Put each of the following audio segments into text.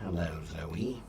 Hello, Zoe.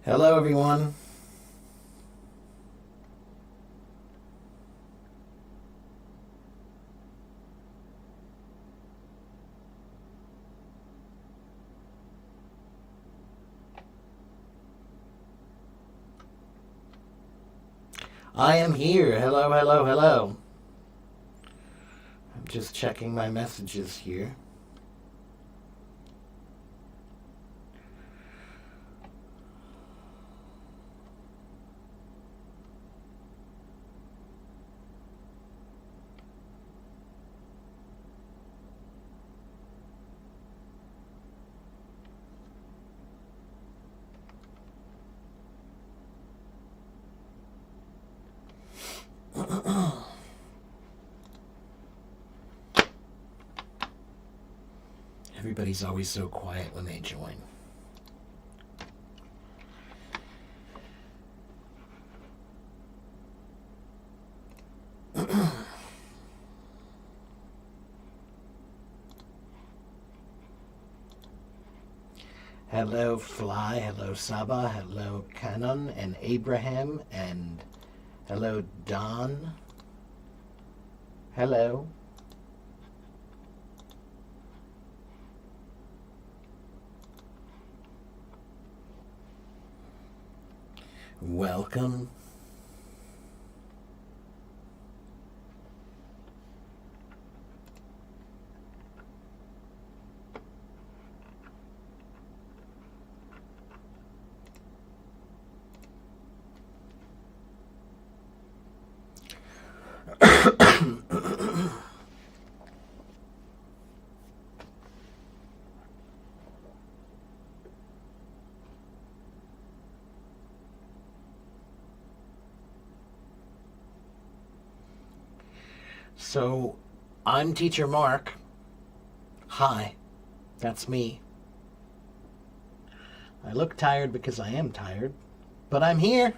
Hello, everyone. I am here. Hello, hello, hello. I'm just checking my messages here. Everybody's always so quiet when they join. Hello, Fly. Hello, Saba. Hello, Canon and Abraham. And hello, Don. Hello. Welcome. So, I'm Teacher Mark. Hi, that's me. I look tired because I am tired, but I'm here.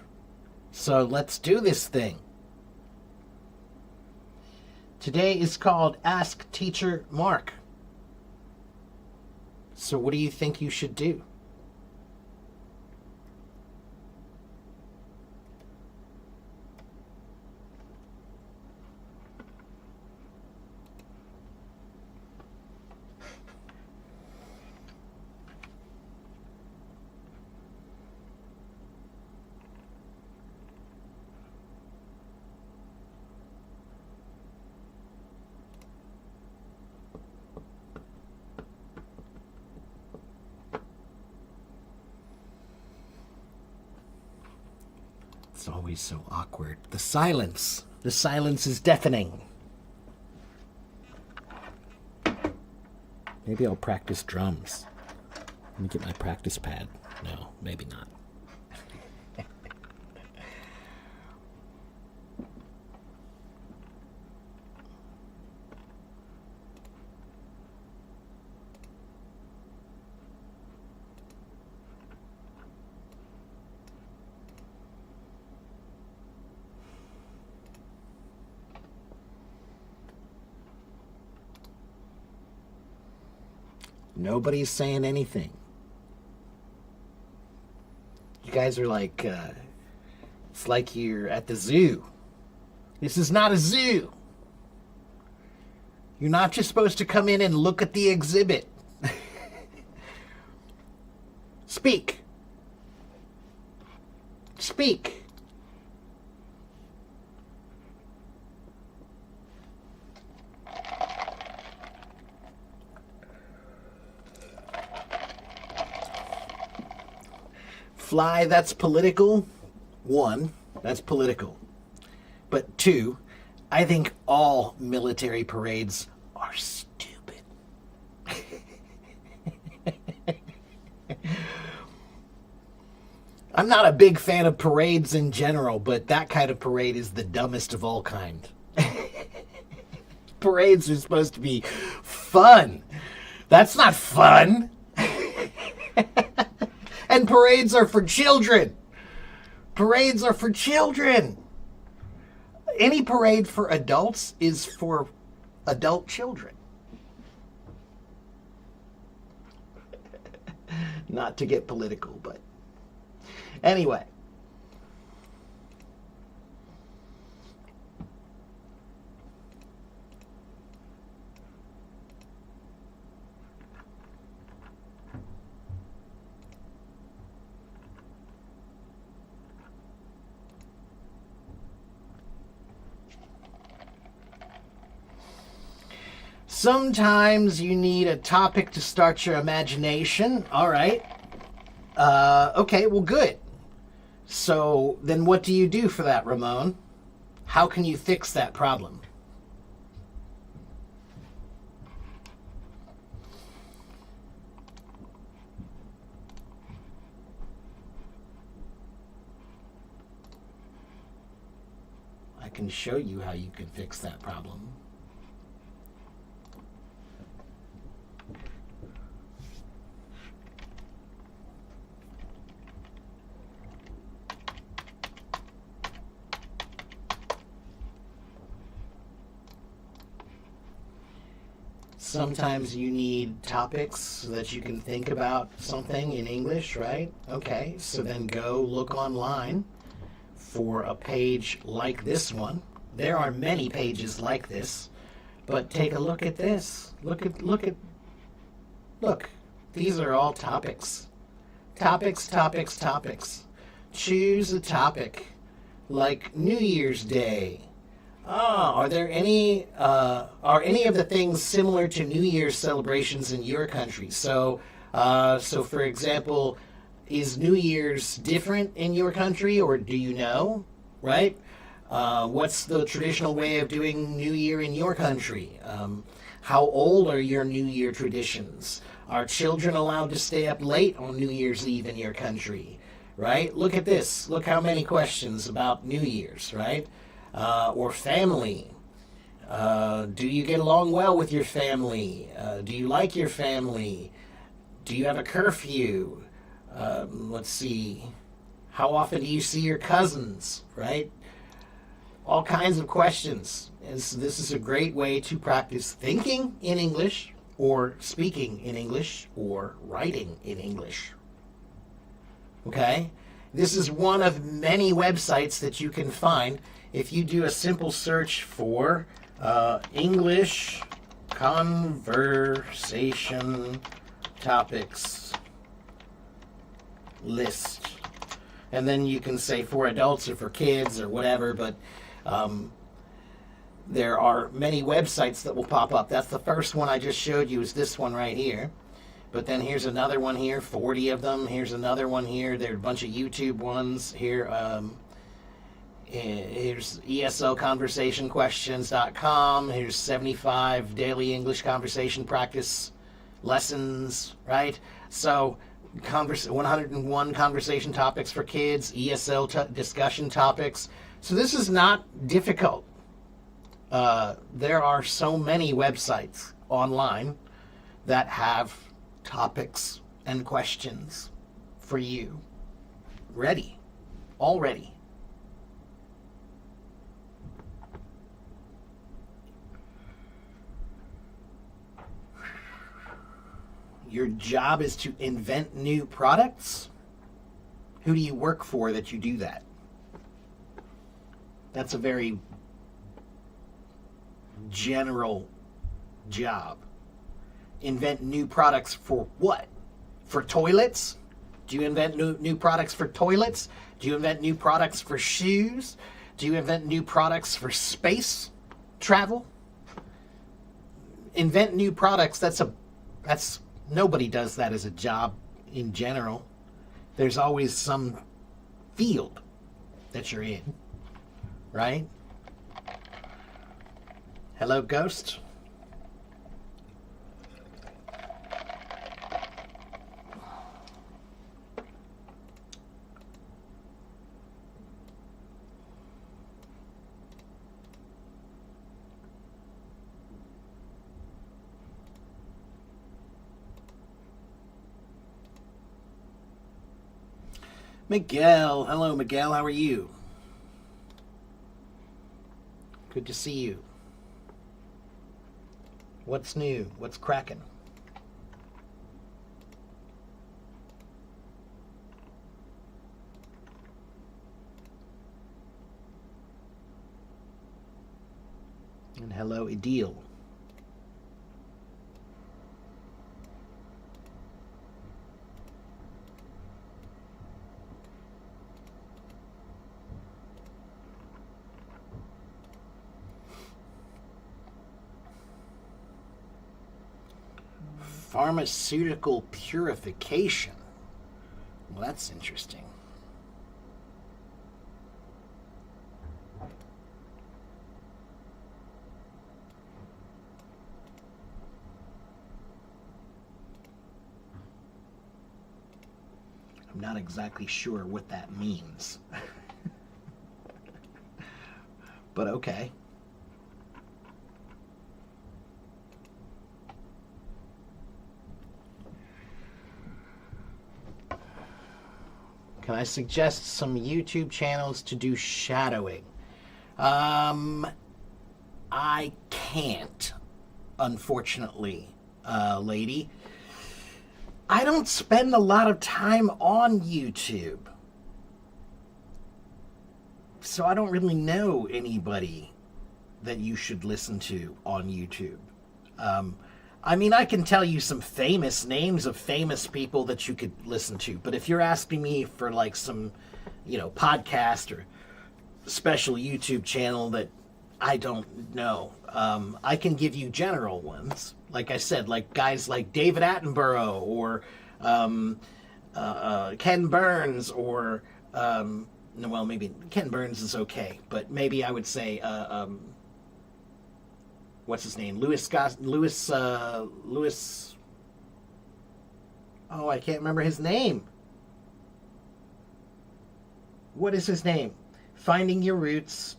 So let's do this thing. Today is called Ask Teacher Mark. So what do you think you should do? It's always so awkward. The silence. The silence is deafening. Maybe I'll practice drums. Let me get my practice pad. No, maybe not. Nobody's saying anything. You guys are like, it's like you're at the zoo. This is not a zoo. You're not just supposed to come in and look at the exhibit. Speak. Speak. Fly, that's political. One, that's political. But two, I think all military parades are stupid. I'm not a big fan of parades in general, but that kind of parade is the dumbest of all kind. Parades are supposed to be fun. That's not fun. And parades are for children. Parades are for children. Any parade for adults is for adult children. Not to get political, but anyway. Sometimes you need a topic to start your imagination. All right. Okay, well, good. So then what do you do for that, Ramon? How can you fix that problem? I can show you how you can fix that problem. Sometimes you need topics so that you can think about something in English, right? Okay, so then go look online for a page like this one. There are many pages like this, but take a look at this. Look. These are all topics. Topics. Choose a topic, like New Year's Day. Are any of the things similar to New Year's celebrations in your country? So for example, is New Year's different in your country, or do you know, right? What's the traditional way of doing New Year in your country? How old are your New Year traditions? Are children allowed to stay up late on New Year's Eve in your country, right? Look at this. Look how many questions about New Year's, right? Or family. Do you get along well with your family? Do you like your family? Do you have a curfew? Let's see. How often do you see your cousins, right? All kinds of questions. And so this is a great way to practice thinking in English, or speaking in English, or writing in English. Okay? This is one of many websites that you can find. If you do a simple search for English conversation topics list, and then you can say for adults or for kids or whatever, but there are many websites that will pop up. That's the first one I just showed you, is this one right here. But then here's another one here, 40 of them. Here's another one here. There are a bunch of YouTube ones here. Here's ESLconversationquestions.com. Here's 75 daily English conversation practice lessons, right? So 101 conversation topics for kids, ESL discussion topics. So this is not difficult. There are so many websites online that have topics and questions for you ready, already. Your job is to invent new products? Who do you work for that you do that? That's a very general job. Invent new products for what? For toilets? Do you invent new products for toilets? Do you invent new products for shoes? Do you invent new products for space travel? Invent new products, that's nobody does that as a job in general. there's always some field that you're in, right? Hello, Ghost. Miguel. Hello, Miguel. How are you? Good to see you. What's new? What's cracking? And hello, Idil. Pharmaceutical purification. Well, that's interesting. I'm not exactly sure what that means. But okay. Can I suggest some YouTube channels to do shadowing? I can't, unfortunately, lady. I don't spend a lot of time on YouTube. So I don't really know anybody that you should listen to on YouTube. I mean, I can tell you some famous names of famous people that you could listen to, but if you're asking me for like some, podcast or special YouTube channel that I don't know, I can give you general ones. Like I said, like guys like David Attenborough or Ken Burns or, well, maybe Ken Burns is okay, but maybe I would say, what's his name? Louis. Oh, I can't remember his name. What is his name? Finding Your Roots.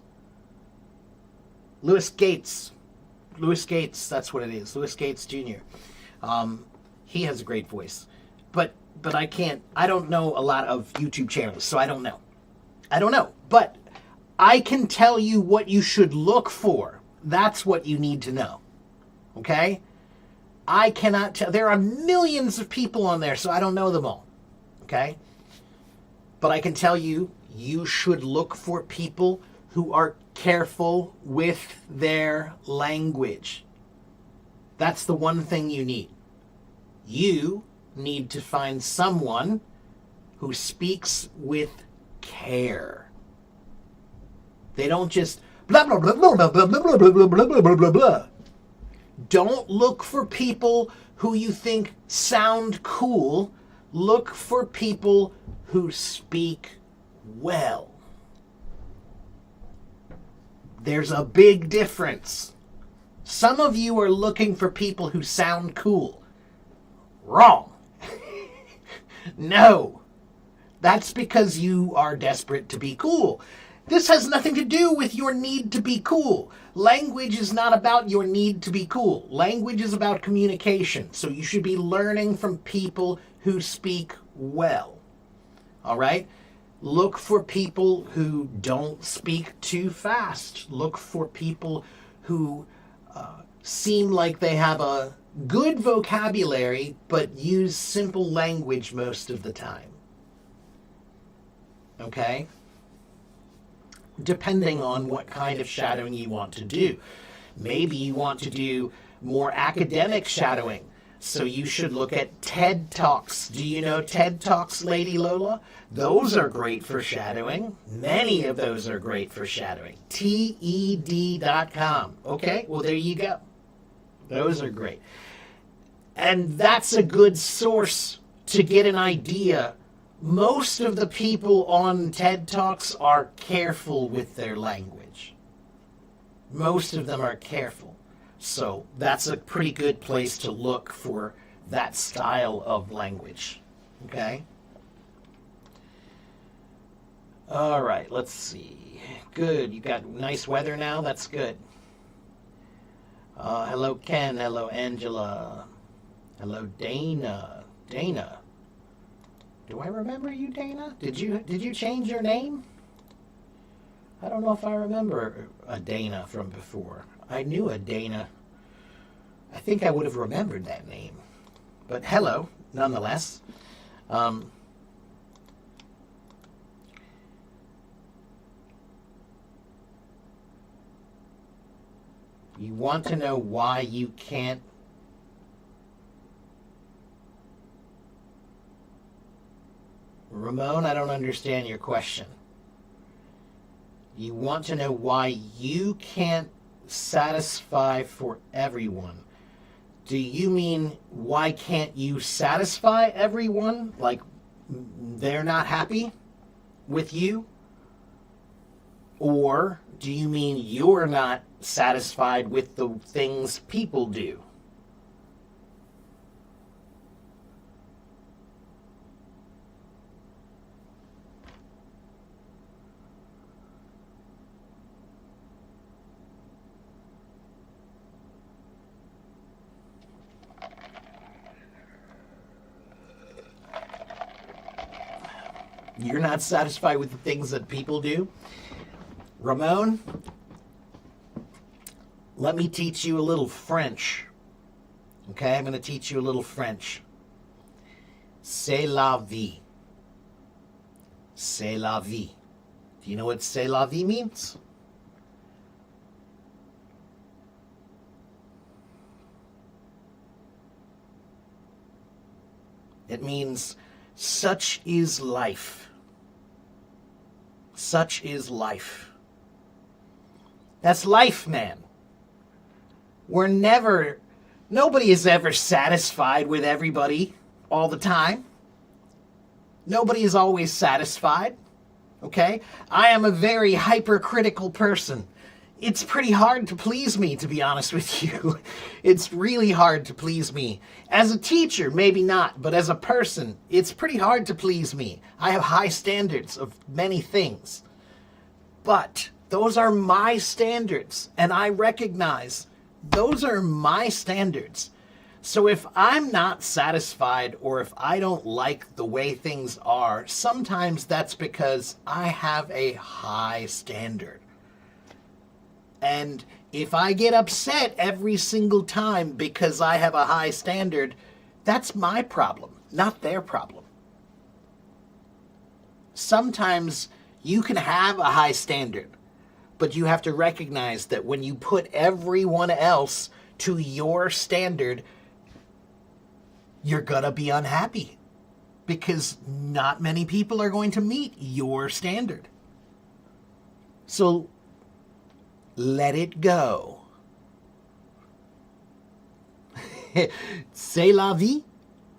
Louis Gates. Louis Gates, that's what it is. Louis Gates Jr. He has a great voice. But I don't know a lot of YouTube channels, so I don't know. But I can tell you what you should look for. That's what you need to know. Okay? I cannot tell. There are millions of people on there, so I don't know them all. Okay? But I can tell you, you should look for people who are careful with their language. That's the one thing you need. You need to find someone who speaks with care. They don't just blah, blah, blah, blah, blah, blah, blah, blah, blah, blah, blah, blah, blah. Don't look for people who you think sound cool. Look for people who speak well. There's a big difference. Some of you are looking for people who sound cool. Wrong. No. That's because you are desperate to be cool. This has nothing to do with your need to be cool. Language is not about your need to be cool. Language is about communication. So you should be learning from people who speak well. All right? Look for people who don't speak too fast. Look for people who seem like they have a good vocabulary but use simple language most of the time. Okay? Depending on what kind of shadowing you want to do. Maybe you want to do more academic shadowing. So you should look at TED Talks. Do you know TED Talks, Lady Lola? Those are great for shadowing. Many of those are great for shadowing. TED.com. Okay, well, there you go. Those are great. And that's a good source to get an idea most of the people on TED Talks are careful with their language. Most of them are careful. So that's a pretty good place to look for that style of language. Okay? All right, let's see. Good. You got nice weather now? That's good. Hello, Ken. Hello, Angela. Hello, Dana. Dana. Do I remember you, Dana? Did you change your name? I don't know if I remember a Dana from before. I knew a Dana. I think I would have remembered that name. But hello, nonetheless. You want to know why you can't... Ramon, I don't understand your question. You want to know why you can't satisfy for everyone. Do you mean why can't you satisfy everyone? Like they're not happy with you? Or do you mean you're not satisfied with the things people do? You're not satisfied with the things that people do? Ramon, let me teach you a little French. Okay, I'm going to teach you a little French. C'est la vie. C'est la vie. Do you know what c'est la vie means? It means such is life. Such is life. That's life, man. Nobody is ever satisfied with everybody all the time. Nobody is always satisfied. Okay? I am a very hypercritical person. It's pretty hard to please me, to be honest with you. It's really hard to please me. As a teacher, maybe not, but as a person, it's pretty hard to please me. I have high standards of many things. But those are my standards, and I recognize those are my standards. So if I'm not satisfied or if I don't like the way things are, sometimes that's because I have a high standard. And if I get upset every single time because I have a high standard, that's my problem, not their problem. Sometimes you can have a high standard, but you have to recognize that when you put everyone else to your standard, you're gonna be unhappy because not many people are going to meet your standard. So let it go. C'est la vie,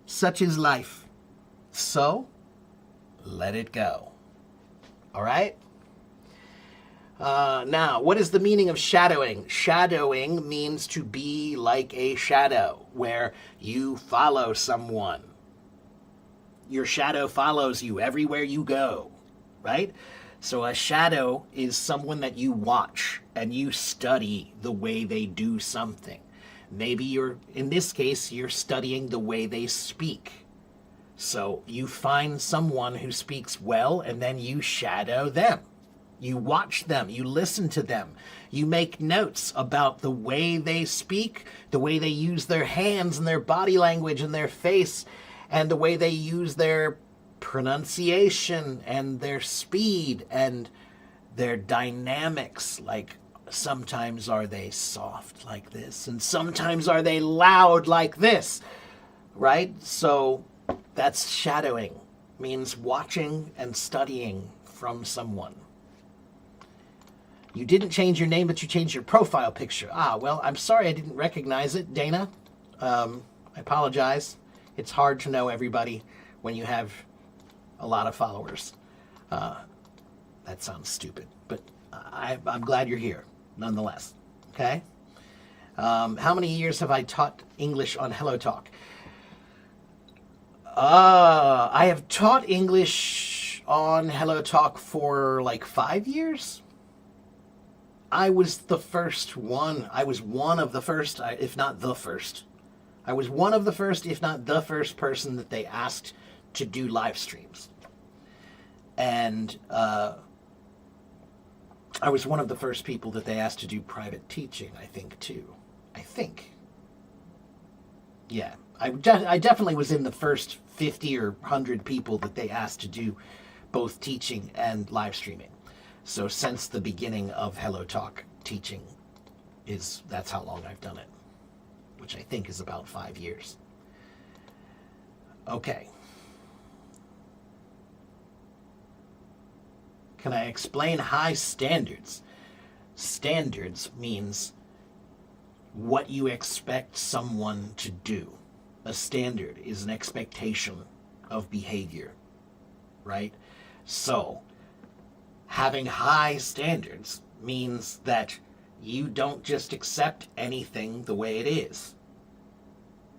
such is life. So let it go. All right? Now, what is the meaning of shadowing? Shadowing means to be like a shadow, where you follow someone. Your shadow follows you everywhere you go, right? So a shadow is someone that you watch and you study the way they do something. Maybe in this case, you're studying the way they speak. So you find someone who speaks well and then you shadow them. You watch them, you listen to them, you make notes about the way they speak, the way they use their hands and their body language and their face, and the way they use their pronunciation and their speed and their dynamics. Like sometimes are they soft like this and sometimes are they loud like this, right? So that's shadowing, means watching and studying from someone. You didn't change your name, but you changed your profile picture. Well, I'm sorry I didn't recognize it, Dana. I apologize. It's hard to know everybody when you have a lot of followers. That sounds stupid, but I'm glad you're here, nonetheless. Okay? How many years have I taught English on HelloTalk? I have taught English on HelloTalk for like 5 years. I was the first one. I was one of the first, if not the first. I was one of the first, if not the first person that they asked to do live streams. And I was one of the first people that they asked to do private teaching, I think, too. I think. Yeah. I definitely was in the first 50 or 100 people that they asked to do both teaching and live streaming. So since the beginning of HelloTalk, teaching that's how long I've done it, which I think is about 5 years. Okay. Can I explain high standards? Standards means what you expect someone to do. A standard is an expectation of behavior, right? So, having high standards means that you don't just accept anything the way it is.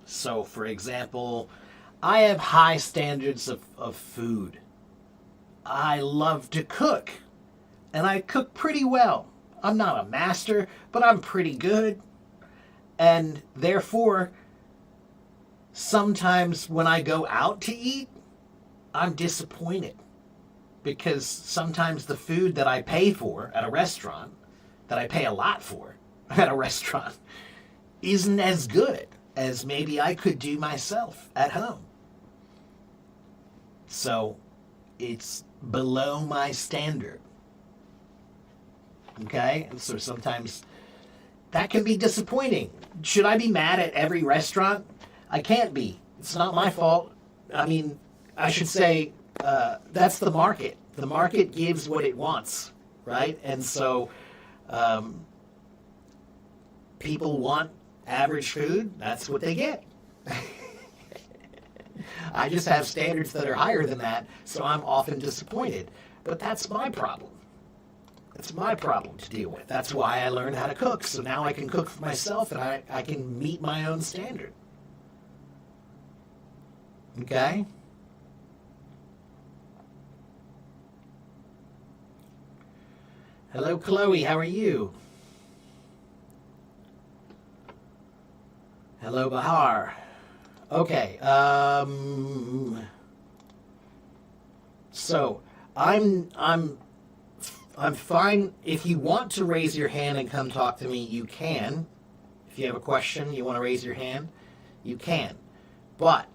So, for example, I have high standards of food. I love to cook, and I cook pretty well. I'm not a master, but I'm pretty good. And therefore, sometimes when I go out to eat, I'm disappointed. Because sometimes the food that I pay for at a restaurant, that I pay a lot for at a restaurant, isn't as good as maybe I could do myself at home. So it's below my standard. Okay? And so sometimes that can be disappointing. Should I be mad at every restaurant? I can't be. It's not my fault. I mean, I should say that's the market. The market gives what it wants, right? And so people want average food. That's what they get. I just have standards that are higher than that, so I'm often disappointed. But that's my problem. It's my problem to deal with. That's why I learned how to cook, so now I can cook for myself and I can meet my own standard. Okay? Hello, Chloe. How are you? Hello, Bahar. Okay. So I'm fine. If you want to raise your hand and come talk to me, you can. If you have a question, you want to raise your hand, you can. But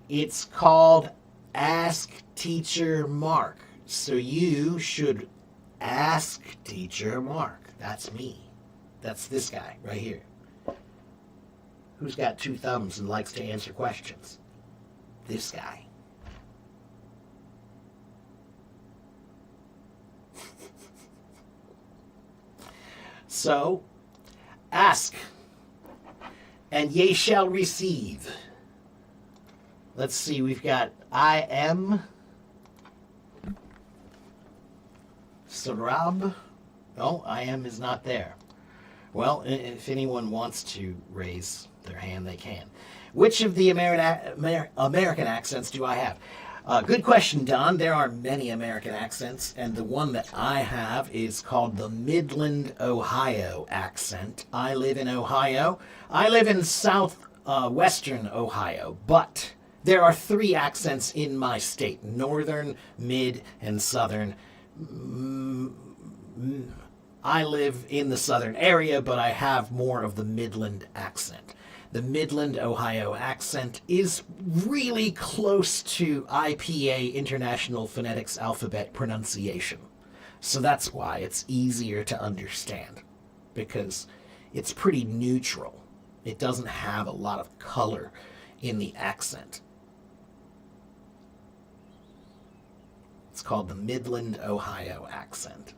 it's called Ask Teacher Mark. So you should ask Teacher Mark. That's me. That's this guy right here. Who's got 2 thumbs and likes to answer questions? This guy. So, ask, and ye shall receive. Let's see, we've got I am Sarab. No, I am is not there. Well, if anyone wants to raise their hand, they can. Which of the American accents do I have? Good question, Don. There are many American accents, and the one that I have is called the Midland, Ohio accent. I live in Ohio. I live in southwestern Ohio, but there are 3 accents in my state: northern, mid, and southern. I live in the southern area, but I have more of the Midland accent. The Midland, Ohio accent is really close to IPA, International Phonetics Alphabet pronunciation. So that's why it's easier to understand, because it's pretty neutral. It doesn't have a lot of color in the accent. It's called the Midland, Ohio accent.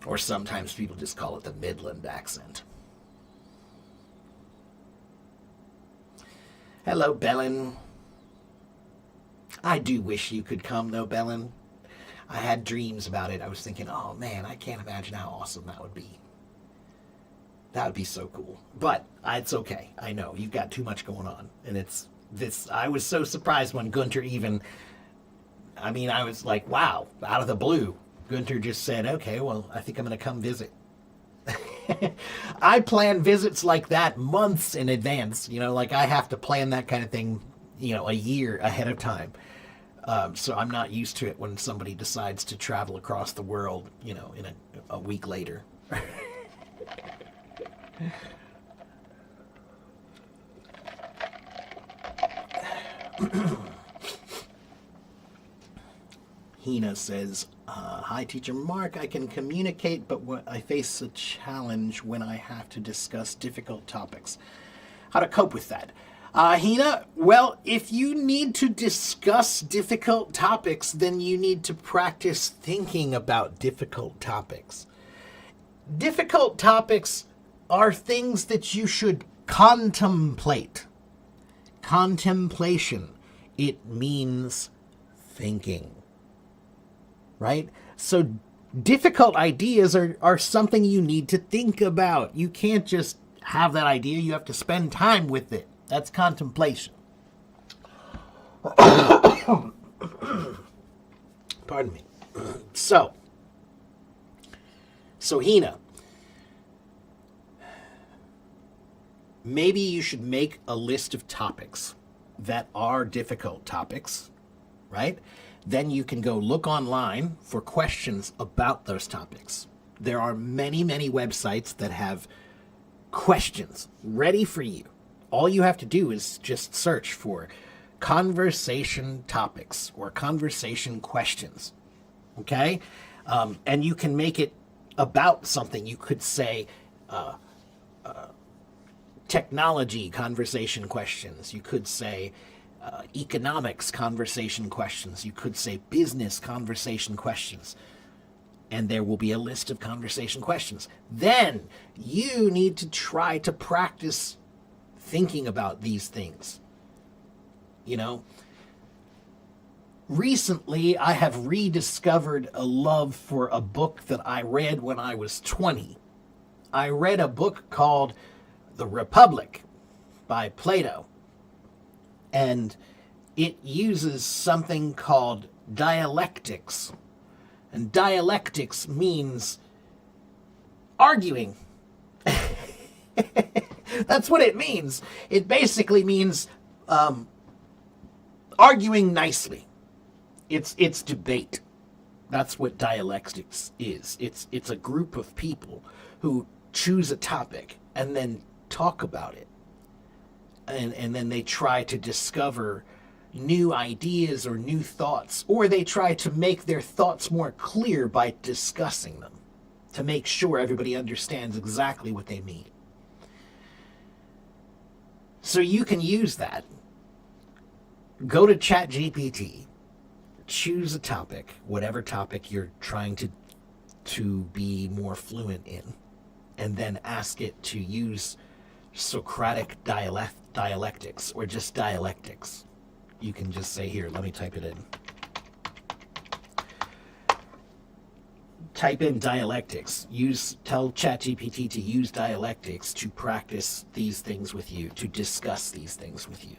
Or sometimes people just call it the Midland accent. Hello, Bellin. I do wish you could come, though, Bellin. I had dreams about it. I was thinking, oh man, I can't imagine how awesome that would be. That would be so cool. But it's okay. I know you've got too much going on, and it's this. I was so surprised when Gunter even. I mean, I was like, wow, out of the blue, Gunter just said, okay, well, I think I'm going to come visit. I plan visits like that months in advance. Like I have to plan that kind of thing, a year ahead of time. So I'm not used to it when somebody decides to travel across the world, in a week later. Hina says, hi, Teacher Mark. I can communicate, but I face a challenge when I have to discuss difficult topics. How to cope with that? Hina, well, if you need to discuss difficult topics, then you need to practice thinking about difficult topics. Difficult topics are things that you should contemplate. Contemplation, it means thinking. Right? So difficult ideas are something you need to think about. You can't just have that idea. You have to spend time with it. That's contemplation. Pardon me. So Hina, maybe you should make a list of topics that are difficult topics, right? Then you can go look online for questions about those topics. There are many, many websites that have questions ready for you. All you have to do is just search for conversation topics or conversation questions, okay? And you can make it about something. You could say technology conversation questions. You could say economics conversation questions. You could say business conversation questions. And there will be a list of conversation questions. Then you need to try to practice thinking about these things. Recently I have rediscovered a love for a book that I read when I was 20. I read a book called The Republic by Plato. And it uses something called dialectics. And dialectics means arguing. That's what it means. It basically means arguing nicely. It's debate. That's what dialectics is. It's a group of people who choose a topic and then talk about it. And then they try to discover new ideas or new thoughts, or they try to make their thoughts more clear by discussing them to make sure everybody understands exactly what they mean. So you can use that. Go to ChatGPT, choose a topic, whatever topic you're trying to be more fluent in, and then ask it to use Socratic dialectics or just dialectics. You can just say, here, let me type it in. Type in dialectics. Tell ChatGPT to use dialectics to practice these things with you, to discuss these things with you.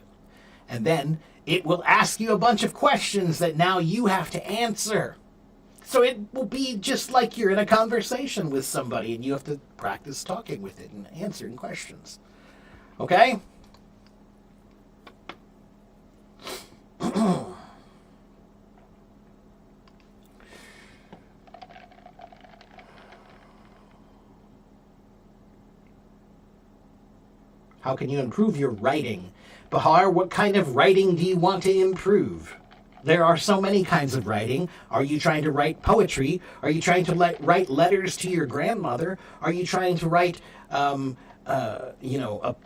And then it will ask you a bunch of questions that now you have to answer. So it will be just like you're in a conversation with somebody and you have to practice talking with it and answering questions. Okay? How can you improve your writing? Bahar, what kind of writing do you want to improve? There are so many kinds of writing. Are you trying to write poetry? Are you trying to write letters to your grandmother? Are you trying to write, a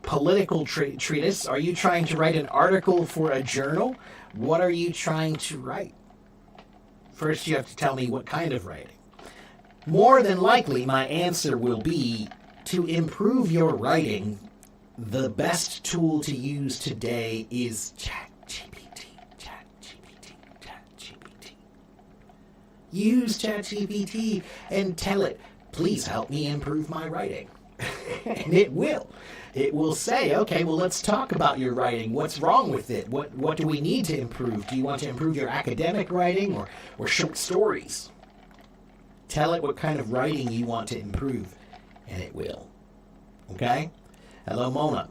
political treatise? Are you trying to write an article for a journal? What are you trying to write? First, you have to tell me what kind of writing. More than likely, my answer will be to improve your writing. the best tool to use today is ChatGPT. Use ChatGPT and tell it, please help me improve my writing. And it will. It will say, okay, well, let's talk about your writing. What's wrong with it? What do we need to improve? Do you want to improve your academic writing or short stories? Tell it what kind of writing you want to improve, and it will. Okay? Hello, Mona.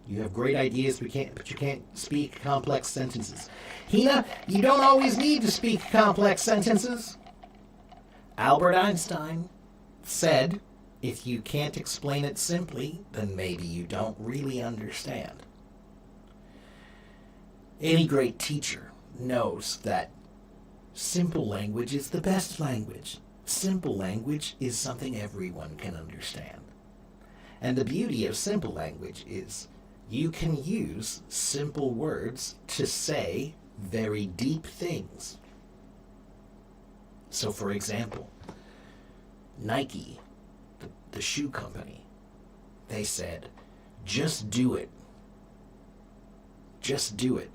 You have great ideas, but you can't speak complex sentences. Hina, you don't always need to speak complex sentences. Albert Einstein said, if you can't explain it simply, then maybe you don't really understand. Any great teacher knows that simple language is the best language. Simple language is something everyone can understand. And the beauty of simple language is you can use simple words to say very deep things. So, for example, Nike, the shoe company, they said, just do it. Just do it.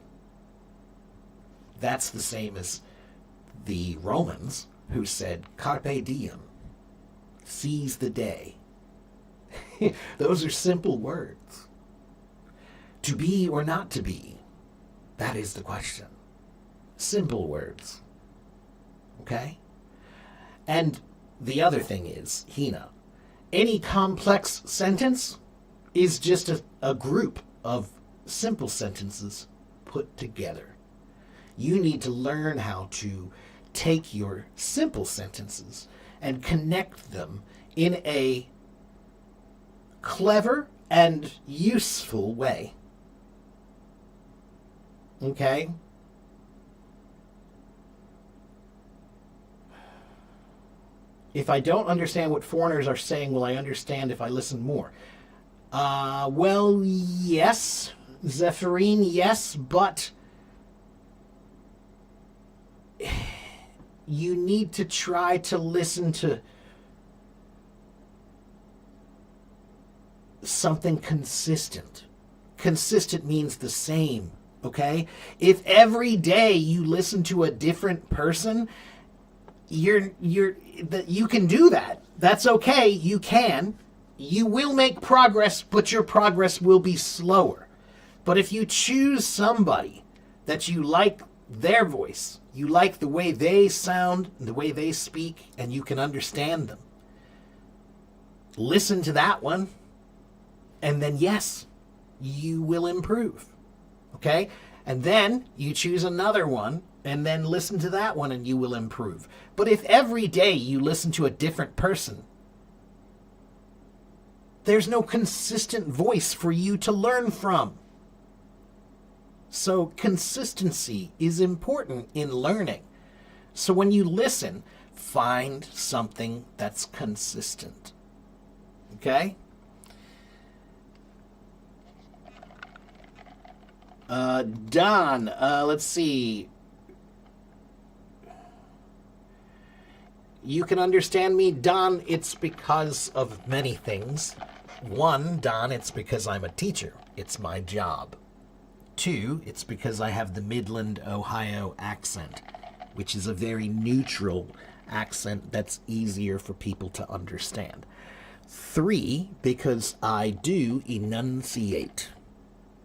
That's the same as the Romans who said, carpe diem, seize the day. Those are simple words. To be or not to be, that is the question. Simple words. Okay? And the other thing is, Hina, any complex sentence is just a group of simple sentences put together. You need to learn how to take your simple sentences and connect them in a clever and useful way. Okay? If I don't understand what foreigners are saying, will I understand if I listen more? Well, yes, Zephyrine, yes, but you need to try to listen to something consistent. Consistent means the same, okay? If every day you listen to a different person, you can do that. That's okay. You can. You will make progress, but your progress will be slower. But if you choose somebody that you like their voice, you like the way they sound, the way they speak, and you can understand them, listen to that one, and then yes, you will improve. Okay? And then you choose another one, and then listen to that one, and you will improve. But if every day you listen to a different person, there's no consistent voice for you to learn from. So consistency is important in learning. So when you listen, find something that's consistent. Okay? Don, let's see. You can understand me, Don, it's because of many things. One, Don, it's because I'm a teacher. It's my job. Two, it's because I have the Midland, Ohio accent, which is a very neutral accent that's easier for people to understand. Three, because I do enunciate.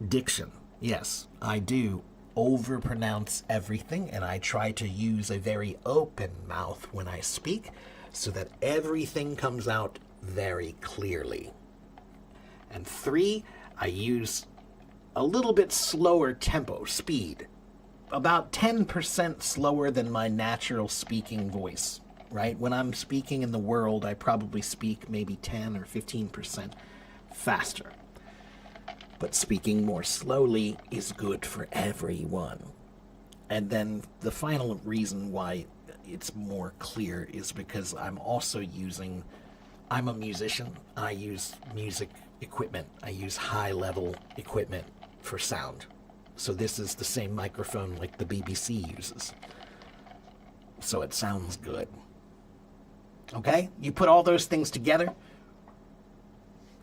Diction. Yes, I do overpronounce everything, and I try to use a very open mouth when I speak so that everything comes out very clearly. And three, I use a little bit slower tempo, speed, about 10% slower than my natural speaking voice, right? When I'm speaking in the world, I probably speak maybe 10 or 15% faster. But speaking more slowly is good for everyone. And then the final reason why it's more clear is because I'm a musician. I use music equipment. I use high-level equipment for sound. So this is the same microphone like the BBC uses. so it sounds good. Okay? You put all those things together,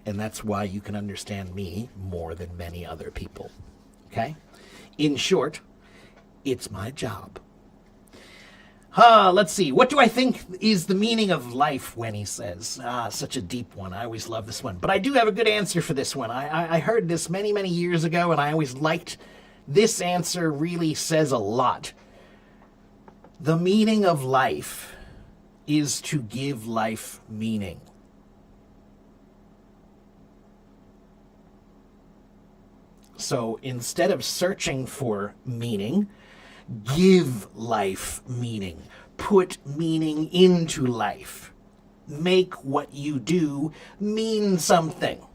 and that's why you can understand me more than many other people. Okay? In short, it's my job. Let's see. What do I think is the meaning of life, Winnie says. Such a deep one. I always love this one. But I do have a good answer for this one. I heard this many, many years ago, and I always liked this answer. Really says a lot. The meaning of life is to give life meaning. So instead of searching for meaning, give life meaning. Put meaning into life. Make what you do mean something.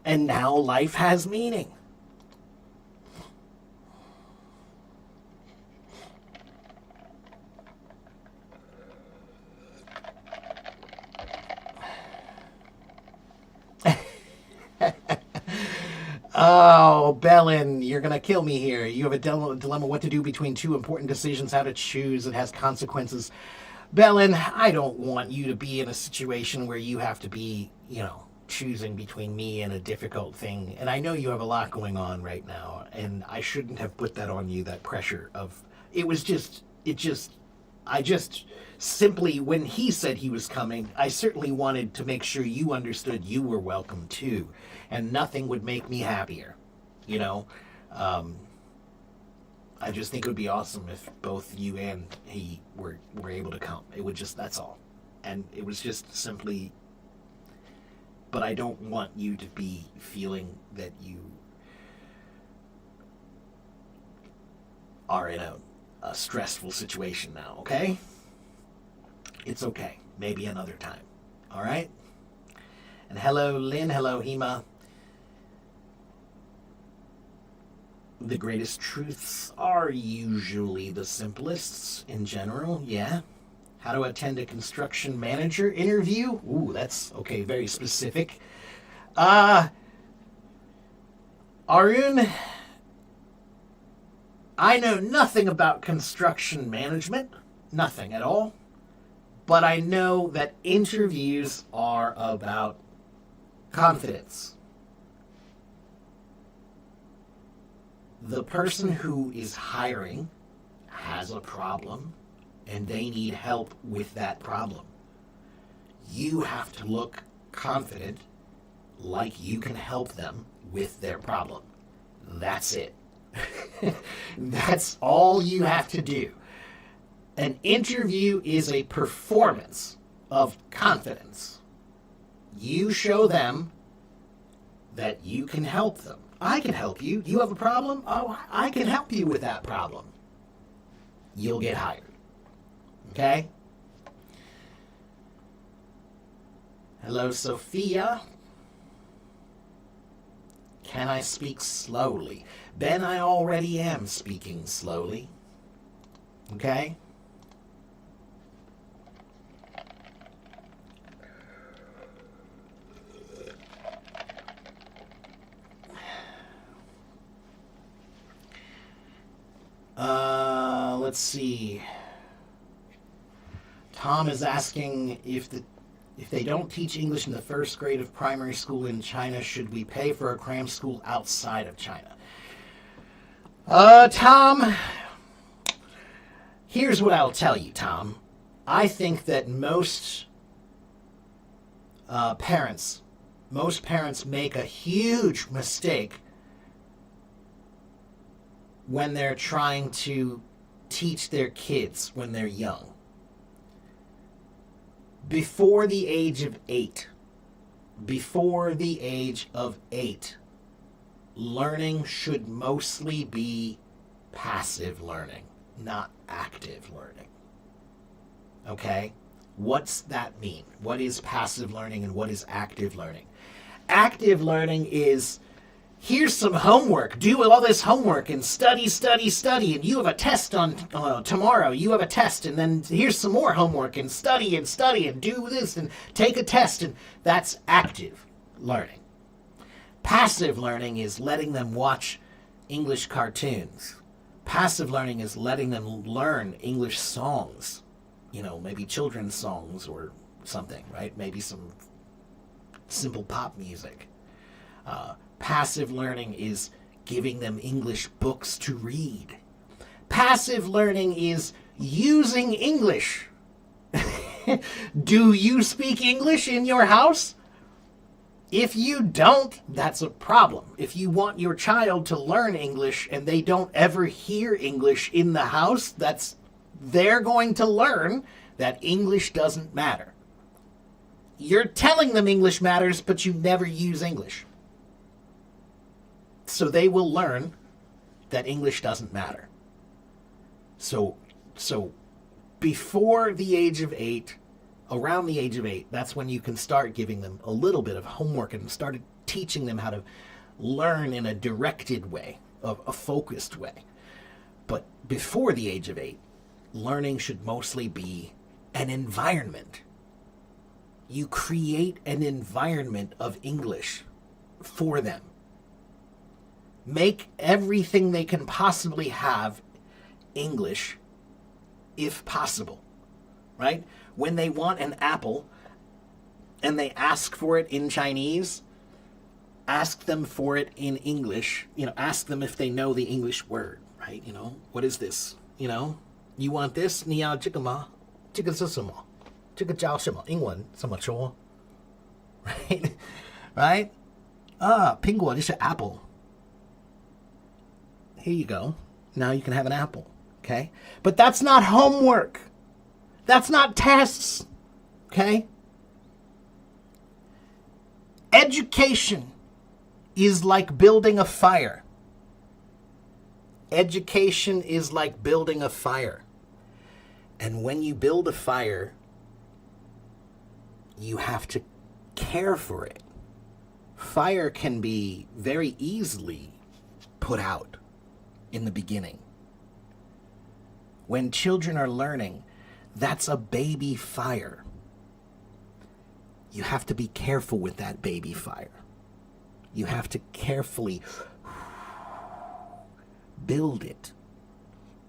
And now life has meaning. Oh, Bellin, you're going to kill me here. You have a dilemma what to do between two important decisions, how to choose. It has consequences. Bellin, I don't want you to be in a situation where you have to be, choosing between me and a difficult thing. And I know you have a lot going on right now, and I shouldn't have put that on you, that pressure of, I just simply, when he said he was coming, I certainly wanted to make sure you understood you were welcome too. And nothing would make me happier, I just think it would be awesome if both you and he were able to come. It would just, that's all. And it was just simply, but I don't want you to be feeling that you are in a stressful situation now, okay? It's okay. Maybe another time. All right? And hello, Lynn. Hello, Hema. The greatest truths are usually the simplest in general, yeah. How to attend a construction manager interview? Ooh, that's, okay, very specific. Arun, I know nothing about construction management, nothing at all, but I know that interviews are about confidence. The person who is hiring has a problem and they need help with that problem. You have to look confident, like you can help them with their problem. That's it. That's all you have to do. An interview is a performance of confidence. You show them that you can help them. I can help you. You have a problem? Oh, I can help you with that problem. You'll get hired. Okay? Hello, Sophia. Can I speak slowly? Ben, I already am speaking slowly. Okay? Let's see. Tom is asking if they don't teach English in the first grade of primary school in China, should we pay for a cram school outside of China? Tom, here's what I'll tell you, Tom. I think that most parents make a huge mistake when they're trying to teach their kids when they're young. Before the age of 8, learning should mostly be passive learning, not active learning. Okay? What's that mean? What is passive learning and what is active learning? Active learning is, here's some homework. Do all this homework and study. And you have a test on tomorrow. You have a test. And then here's some more homework and study and do this and take a test. And that's active learning. Passive learning is letting them watch English cartoons Passive learning is letting them learn English songs, maybe children's songs or something, right? Maybe some simple pop music. Passive learning is giving them English books to read. Passive learning is using English. Do you speak English in your house? If you don't, that's a problem. If you want your child to learn English and they don't ever hear English in the house, they're going to learn that English doesn't matter. You're telling them English matters, but you never use English. So they will learn that English doesn't matter. So before the age of 8, around the age of 8, that's when you can start giving them a little bit of homework and start teaching them how to learn in a directed way, a focused way. But before the age of 8, learning should mostly be an environment. You create an environment of English for them. Make everything they can possibly have English, if possible, right? When they want an apple and they ask for it in Chinese, ask them for it in English. Ask them if they know the English word, right? What is this? You want this? 你要这个吗？这个是什么？这个叫什么？英文怎么说？ Right? Right? 苹果就是 apple. Here you go. Now you can have an apple. Okay? But that's not homework. That's not tests. Okay? Education is like building a fire. Education is like building a fire. And when you build a fire, you have to care for it. Fire can be very easily put out in the beginning. When children are learning, that's a baby fire. You have to be careful with that baby fire. You have to carefully build it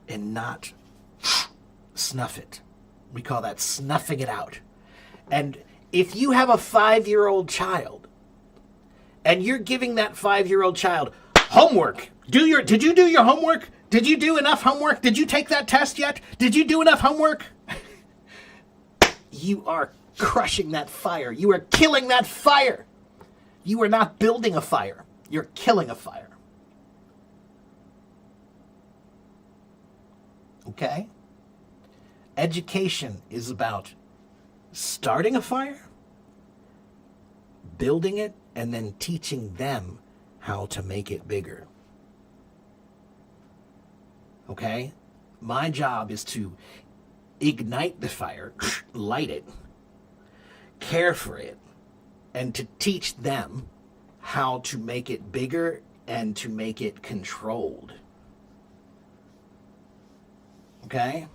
and not snuff it. We call that snuffing it out. And if you have a 5-year-old child and you're giving that 5-year-old child homework, did you do your homework? Did you do enough homework? Did you take that test yet? Did you do enough homework? You are crushing that fire. You are killing that fire. You are not building a fire. You're killing a fire. Okay? Education is about starting a fire, building it, and then teaching them how to make it bigger. Okay? My job is to ignite the fire, light it, care for it, and to teach them how to make it bigger and to make it controlled. Okay?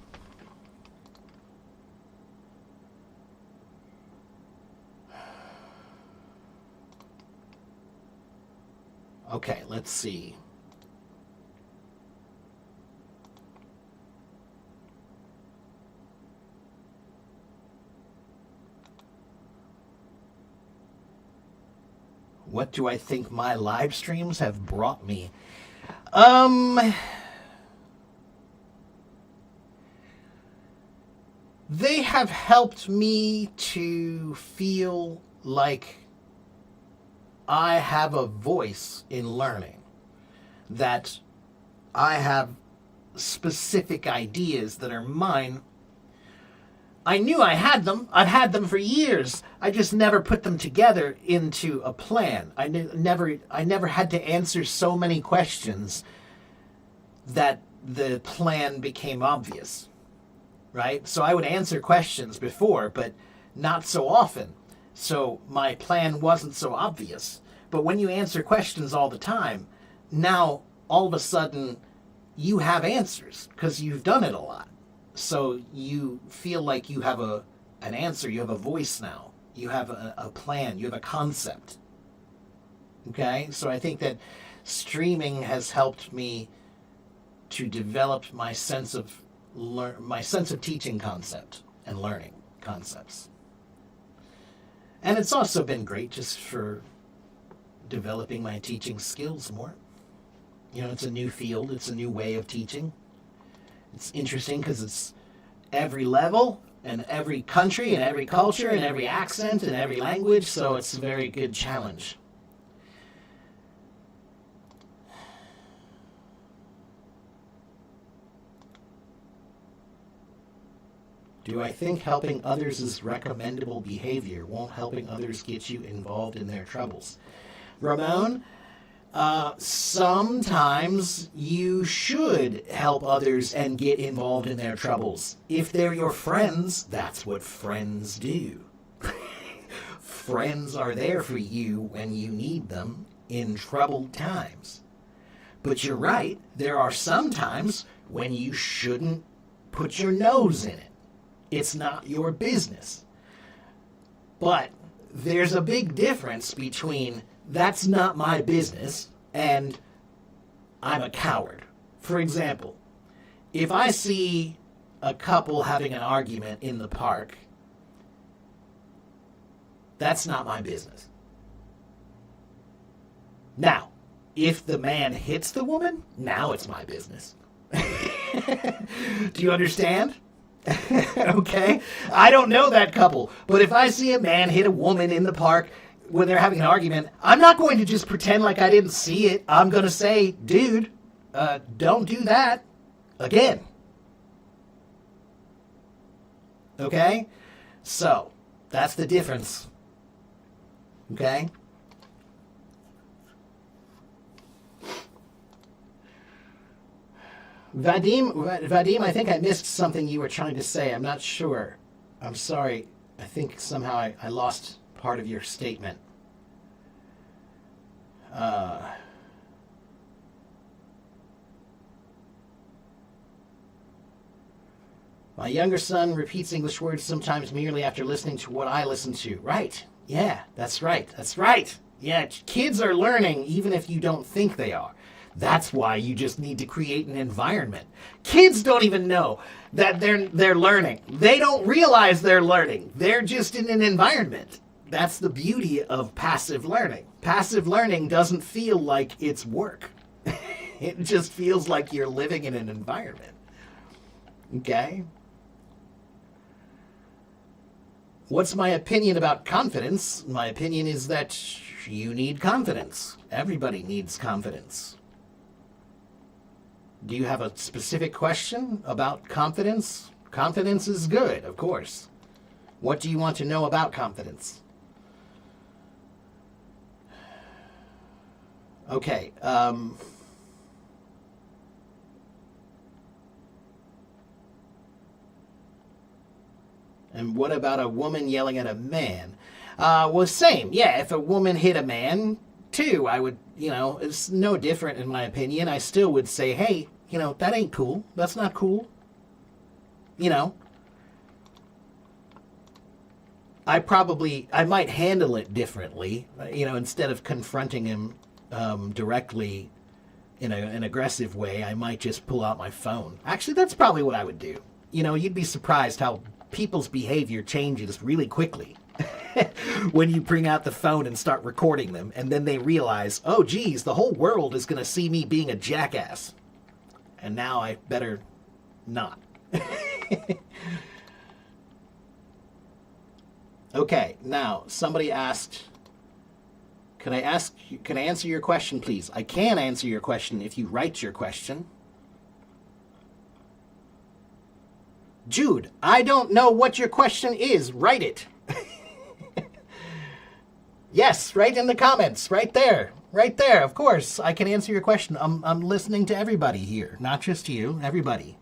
Okay, let's see. What do I think my live streams have brought me? They have helped me to feel like I have a voice in learning, that I have specific ideas that are mine. I knew I had them. I've had them for years. I just never put them together into a plan. I never had to answer so many questions that the plan became obvious, right? So I would answer questions before, but not so often. So my plan wasn't so obvious. But when you answer questions all the time, now all of a sudden you have answers because you've done it a lot. So you feel like you have an answer, you have a voice now. You have a plan, you have a concept. Okay? So I think that streaming has helped me to develop my sense of teaching concept and learning concepts. And it's also been great just for developing my teaching skills more. You know, it's a new field, it's a new way of teaching. It's interesting because it's every level and every country and every culture and every accent and every language, so it's a very good challenge. Do I think helping others is recommendable behavior? Won't helping others get you involved in their troubles? Ramon, sometimes you should help others and get involved in their troubles. If they're your friends, that's what friends do. Friends are there for you when you need them in troubled times. But you're right, there are some times when you shouldn't put your nose in it. It's not your business. But there's a big difference between that's not my business and I'm a coward. For example, if I see a couple having an argument in the park, that's not my business. Now, if the man hits the woman, now it's my business. Do you understand? Okay? I don't know that couple, but if I see a man hit a woman in the park when they're having an argument, I'm not going to just pretend like I didn't see it. I'm going to say, dude, don't do that again. Okay? So, that's the difference. Okay? Vadim, I think I missed something you were trying to say. I'm not sure. I'm sorry. I think somehow I lost part of your statement. My younger son repeats English words sometimes merely after listening to what I listen to. Right. Yeah, that's right. That's right. Yeah, kids are learning even if you don't think they are. That's why you just need to create an environment. Kids don't even know that they're learning. They don't realize they're learning. They're just in an environment. That's the beauty of passive learning. Passive learning doesn't feel like it's work. It just feels like you're living in an environment. Okay? What's my opinion about confidence? My opinion is that you need confidence. Everybody needs confidence. Do you have a specific question about confidence? Confidence is good, of course. What do you want to know about confidence? Okay, and what about a woman yelling at a man? Well, same. Yeah, if a woman hit a man, too, I would, it's no different in my opinion. I still would say, hey, that ain't cool. That's not cool. I might handle it differently, instead of confronting him directly in an aggressive way, I might just pull out my phone. Actually, that's probably what I would do. You'd be surprised how people's behavior changes really quickly when you bring out the phone and start recording them, and then they realize, oh, geez, the whole world is going to see me being a jackass. And now I better not. Okay, now, somebody asked, can I answer your question, please? I can answer your question if you write your question. Jude, I don't know what your question is. Write it. Yes, write in the comments. Right there. Right there. Of course, I can answer your question. I'm listening to everybody here. Not just you. Everybody.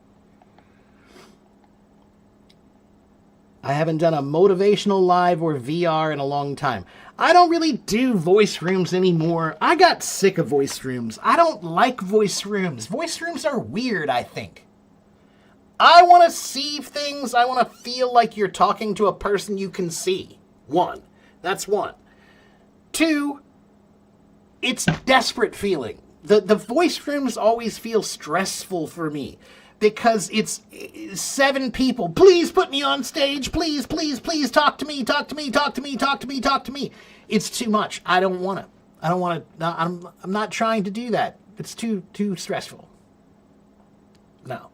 I haven't done a motivational live or VR in a long time. I don't really do voice rooms anymore. I got sick of voice rooms. I don't like voice rooms. Voice rooms are weird, I think. I want to see things. I want to feel like you're talking to a person you can see. That's one. Two, it's desperate feeling. The voice rooms always feel stressful for me because it's 7 people. Please put me on stage. Please, please, please talk to me. Talk to me. Talk to me. Talk to me. Talk to me. It's too much. I don't want to. I don't want to. I'm not trying to do that. It's too stressful. No.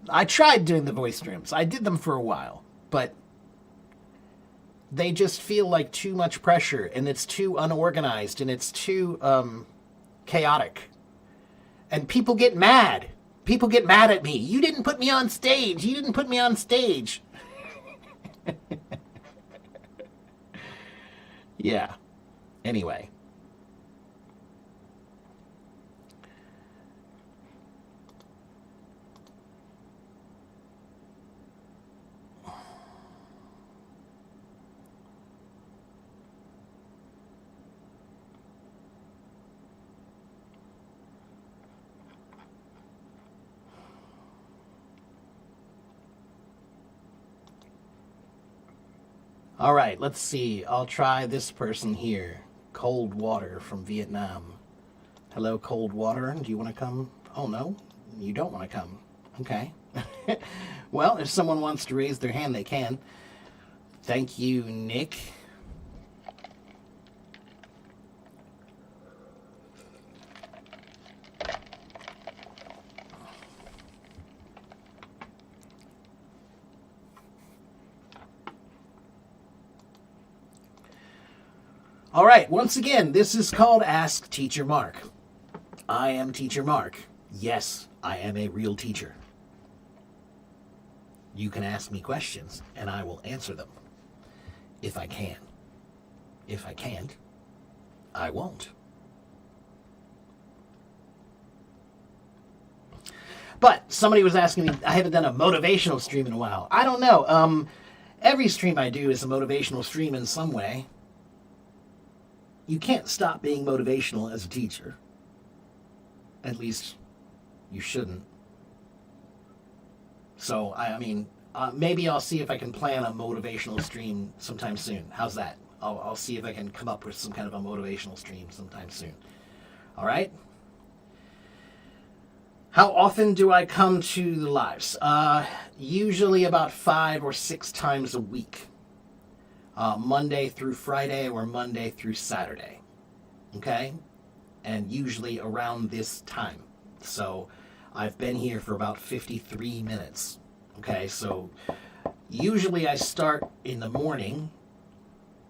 I tried doing the voice rooms. I did them for a while, but they just feel like too much pressure, and it's too unorganized, and it's too chaotic. And people get mad. People get mad at me. You didn't put me on stage. You didn't put me on stage. Yeah. Anyway. All right, let's see. I'll try this person here. Cold Water from Vietnam. Hello, Cold Water. Do you want to come? Oh, no? You don't want to come. Okay. Well, if someone wants to raise their hand, they can. Thank you, Nick. All right, once again, this is called Ask Teacher Mark. I am Teacher Mark. Yes, I am a real teacher. You can ask me questions, and I will answer them. If I can. If I can't, I won't. But somebody was asking me, I haven't done a motivational stream in a while. I don't know. Every stream I do is a motivational stream in some way. You can't stop being motivational as a teacher. At least, you shouldn't. So, I mean, maybe I'll see if I can plan a motivational stream sometime soon. How's that? I'll see if I can come up with some kind of a motivational stream sometime soon. All right? How often do I come to the lives? Usually about 5 or 6 times a week. Monday through Friday or Monday through Saturday. Okay? And usually around this time. So I've been here for about 53 minutes. Okay, so usually I start in the morning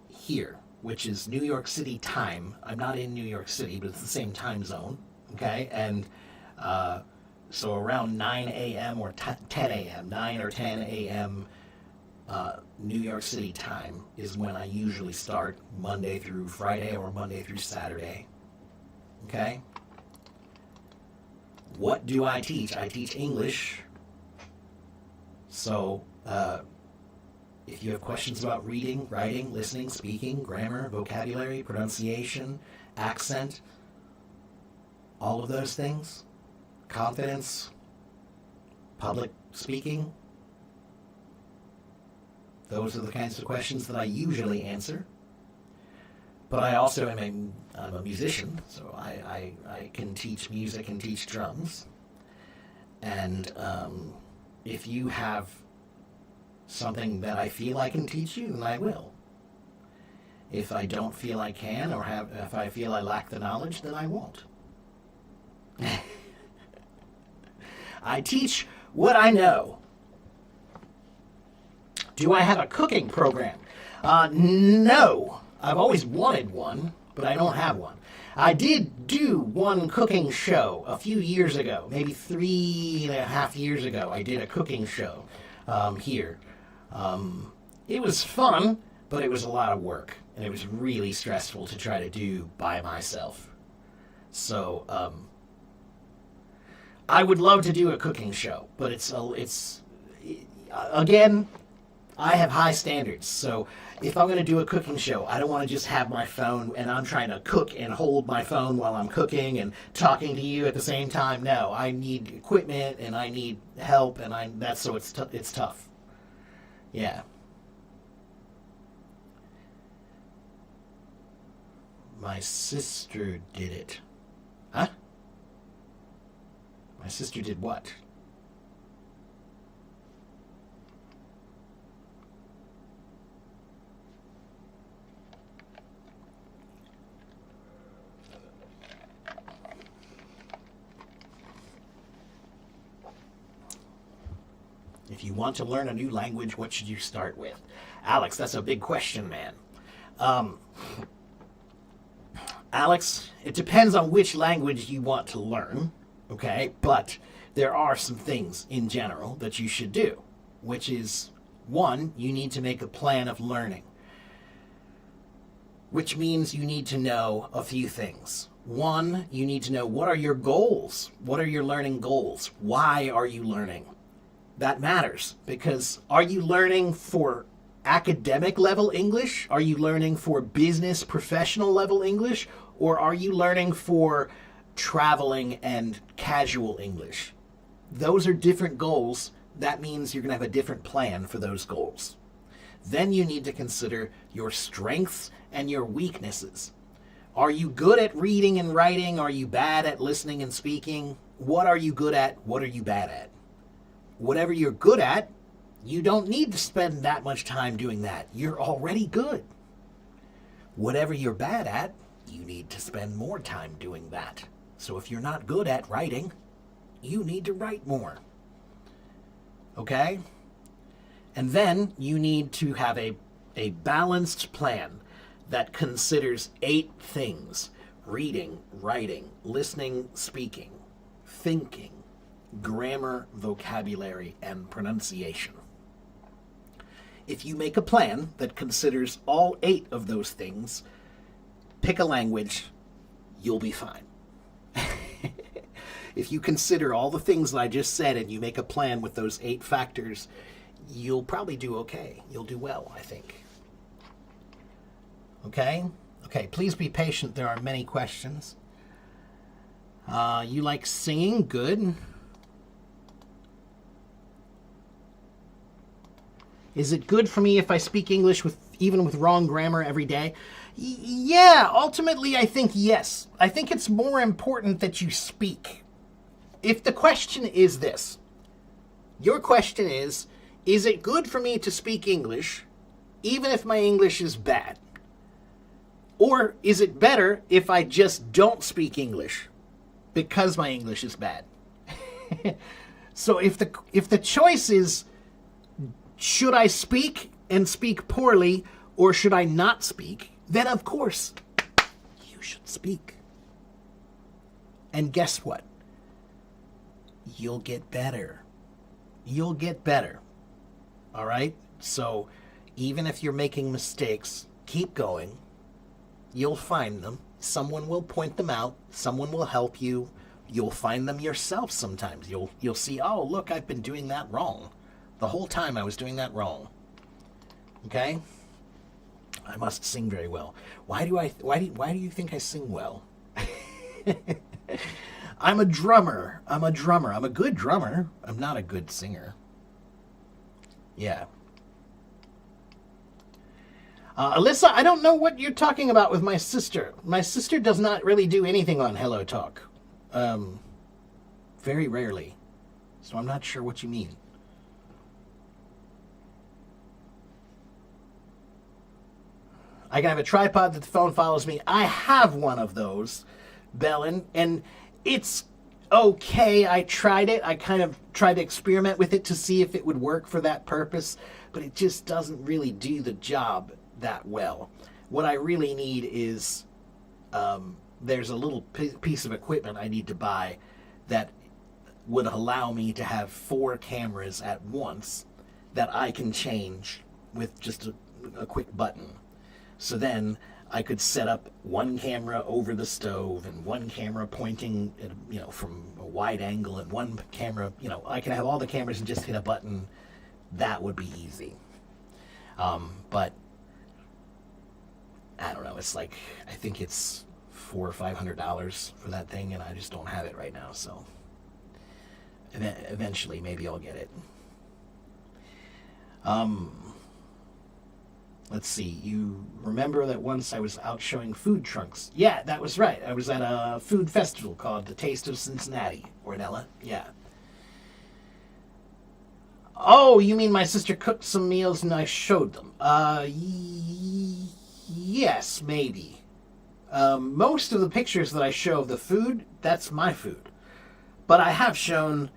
here, which is New York City time. I'm not in New York City, but it's the same time zone. Okay, and so around 9 a.m. or 10 a.m., 9 or 10 a.m. New York City time is when I usually start Monday through Friday or Monday through Saturday. Okay? What do I teach? I teach English. So, if you have questions about reading, writing, listening, speaking, grammar, vocabulary, pronunciation, accent, all of those things, confidence, public speaking, those are the kinds of questions that I usually answer. But I also I'm a musician, so I can teach music and teach drums. And if you have something that I feel I can teach you, then I will. If I don't feel I can, or if I feel I lack the knowledge, then I won't. I teach what I know. Do I have a cooking program? No. I've always wanted one, but I don't have one. I did do one cooking show a few years ago, maybe 3.5 years ago. I did a cooking show here. It was fun, but it was a lot of work, and it was really stressful to try to do by myself. So I would love to do a cooking show, but it's again, I have high standards, so if I'm going to do a cooking show, I don't want to just have my phone and I'm trying to cook and hold my phone while I'm cooking and talking to you at the same time. No, I need equipment and I need help, and it's tough. Yeah. My sister did it. My sister did what? If you want to learn a new language, what should you start with? Alex, that's a big question, man. Um, Alex, it depends on which language you want to learn, okay? But there are some things in general that you should do, which is one, you need to make a plan of learning, which means you need to know a few things. One, you need to know what are your goals? What are your learning goals? Why are you learning? That matters because are you learning for academic level English? Are you learning for business professional level English? Or are you learning for traveling and casual English? Those are different goals. That means you're going to have a different plan for those goals. Then you need to consider your strengths and your weaknesses. Are you good at reading and writing? Are you bad at listening and speaking? What are you good at? What are you bad at? Whatever you're good at, you don't need to spend that much time doing that. You're already good. Whatever you're bad at, you need to spend more time doing that. So if you're not good at writing, you need to write more. Okay? And then you need to have a balanced plan that considers 8 things: reading, writing, listening, speaking, thinking, grammar, vocabulary, and pronunciation. If you make a plan that considers all 8 of those things, pick a language, you'll be fine. If you consider all the things that I just said and you make a plan with those 8 factors, you'll probably do okay. You'll do well, I think. Okay? Okay, please be patient. There are many questions. You like singing? Good. Is it good for me if I speak English even with wrong grammar every day? Yeah, ultimately I think yes. I think it's more important that you speak. If the question is this, your question is it good for me to speak English even if my English is bad? Or is it better if I just don't speak English because my English is bad? So if the choice is, should I speak and speak poorly, or should I not speak? Then, of course, you should speak. And guess what? You'll get better. You'll get better. All right? So even if you're making mistakes, keep going. You'll find them. Someone will point them out. Someone will help you. You'll find them yourself sometimes. You'll see, oh, look, I've been doing that wrong. The whole time I was doing that wrong. Okay? I must sing very well. Why do you think I sing well? I'm a drummer. I'm a good drummer. I'm not a good singer. Yeah. Alyssa, I don't know what you're talking about with my sister. My sister does not really do anything on Hello Talk. Very rarely. So I'm not sure what you mean. I can have a tripod that the phone follows me. I have one of those, Bellin, and it's okay. I tried it. I kind of tried to experiment with it to see if it would work for that purpose, but it just doesn't really do the job that well. What I really need is there's a little piece of equipment I need to buy that would allow me to have 4 cameras at once that I can change with just a quick button. So then I could set up one camera over the stove and one camera pointing at, from a wide angle, and one camera, I can have all the cameras and just hit a button. That would be easy. But I don't know. It's like, I think it's $400 or $500 for that thing, and I just don't have it right now. So eventually, maybe I'll get it. Let's see. You remember that once I was out showing food trunks? Yeah, that was right. I was at a food festival called The Taste of Cincinnati, Ornella. Yeah. Oh, you mean my sister cooked some meals and I showed them? Yes, maybe. Most of the pictures that I show of the food, that's my food. But I have shown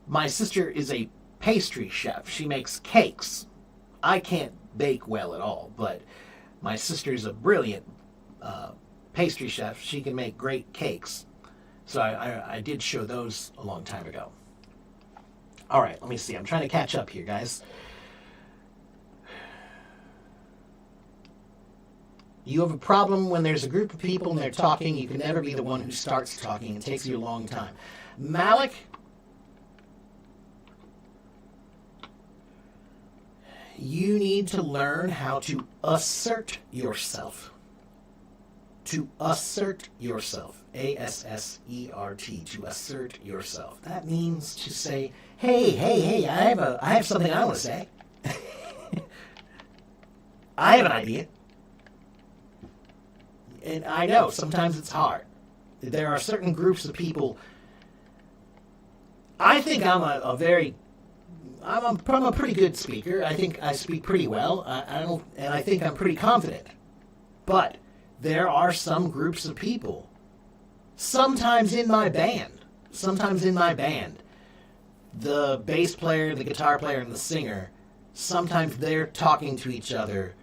my sister is a pastry chef. She makes cakes. I can't bake well at all, but my sister is a brilliant pastry chef. She can make great cakes. So I did show those a long time ago. All right, let me see. I'm trying to catch up here, guys. You have a problem when there's a group of people and they're talking. You can never be the one who starts talking. It takes you a long time. Malik, you need to learn how to assert yourself. To assert yourself. A-S-S-E-R-T. To assert yourself. That means to say, hey, I have something I want to say. I have an idea. And I know, sometimes it's hard. There are certain groups of people. I think I'm a pretty good speaker. I think I speak pretty well. I think I'm pretty confident. But there are some groups of people. Sometimes in my band, the bass player, the guitar player, and the singer, sometimes they're talking to each other,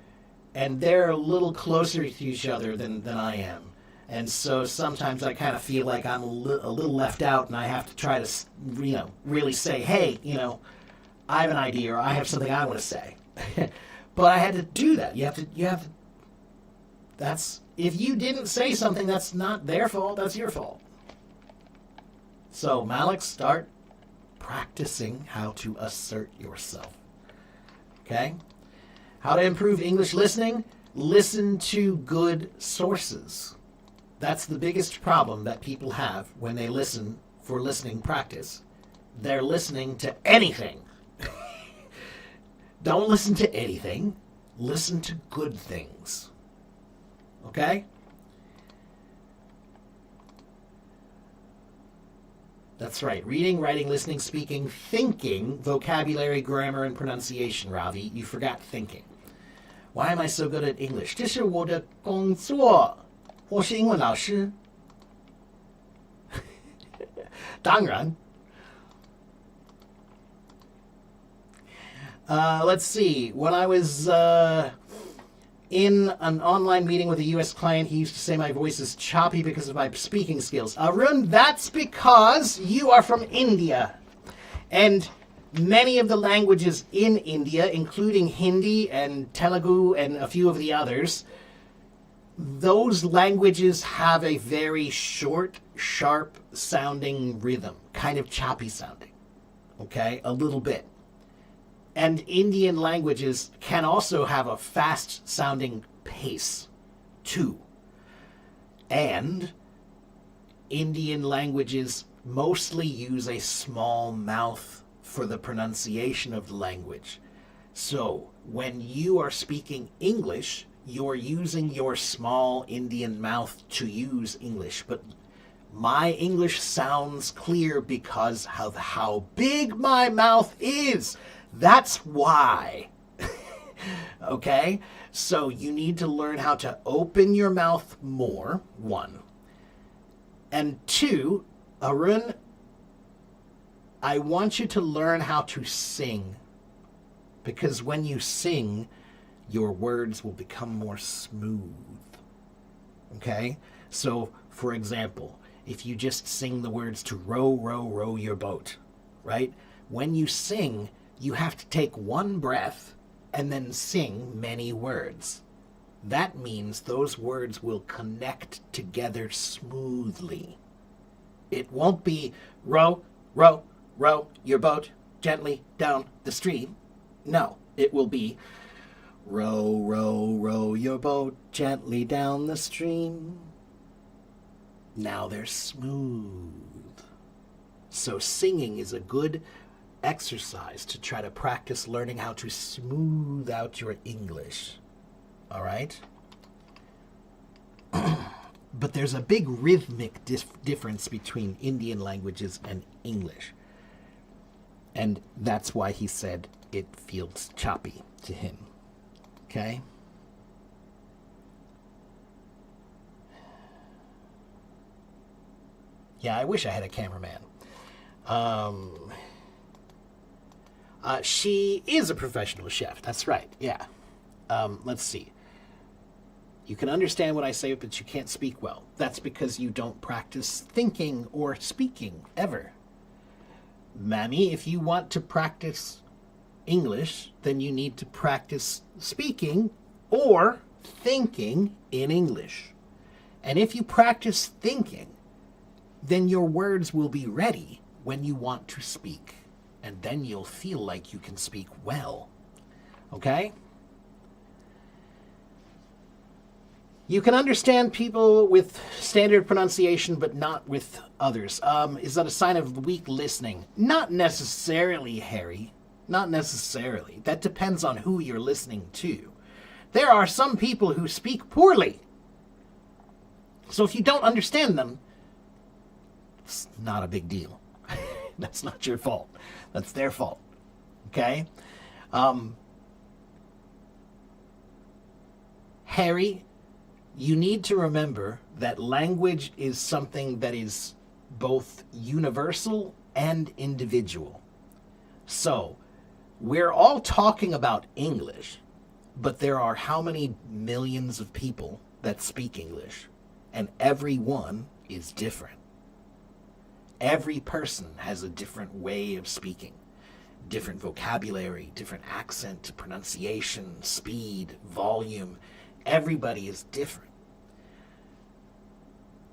and they're a little closer to each other than I am. And so sometimes I kind of feel like I'm a little left out, and I have to try to, really say, hey, I have an idea, or I have something I want to say. But I had to do that. You have to. If you didn't say something, that's not their fault. That's your fault. So Malik, start practicing how to assert yourself. Okay? How to improve English listening? Listen to good sources. That's the biggest problem that people have when they listen for listening practice. They're listening to anything. Don't listen to anything. Listen to good things. Okay? That's right. Reading, writing, listening, speaking, thinking, vocabulary, grammar, and pronunciation, Ravi. You forgot thinking. Why am I so good at English? 这是我的工作。我是英文老师。当然。Let's see. When I was in an online meeting with a U.S. client, he used to say my voice is choppy because of my speaking skills. Arun, that's because you are from India. And many of the languages in India, including Hindi and Telugu and a few of the others, those languages have a very short, sharp sounding rhythm, kind of choppy sounding. Okay? A little bit. And Indian languages can also have a fast sounding pace, too. And Indian languages mostly use a small mouth for the pronunciation of the language. So when you are speaking English, you're using your small Indian mouth to use English. But my English sounds clear because of how big my mouth is. That's why. Okay? So you need to learn how to open your mouth more, one. And two, Arun, I want you to learn how to sing. Because when you sing, your words will become more smooth. Okay? So, for example, if you just sing the words to row, row, row your boat, right? When you sing, you have to take one breath and then sing many words. That means those words will connect together smoothly. It won't be row, row, row your boat gently down the stream. No, it will be row, row, row your boat gently down the stream. Now they're smooth. So singing is a good exercise to try to practice learning how to smooth out your English. all right? But there's a big rhythmic difference between Indian languages and English. And that's why he said it feels choppy to him. Okay? Yeah, I wish I had a cameraman. She is a professional chef. That's right. Yeah. Let's see. You can understand what I say, but you can't speak well. That's because you don't practice thinking or speaking ever. Mammy, if you want to practice English, then you need to practice speaking or thinking in English. And if you practice thinking, then your words will be ready when you want to speak. And then you'll feel like you can speak well. Okay? You can understand people with standard pronunciation, but not with others. Is that a sign of weak listening? Not necessarily, Harry. Not necessarily. That depends on who you're listening to. There are some people who speak poorly. So if you don't understand them, it's not a big deal. That's not your fault. That's their fault. Okay? Harry, you need to remember that language is something that is both universal and individual. So, we're all talking about English, but there are how many millions of people that speak English? And every one is different. Every person has a different way of speaking, different vocabulary, different accent, pronunciation, speed, volume. Everybody is different.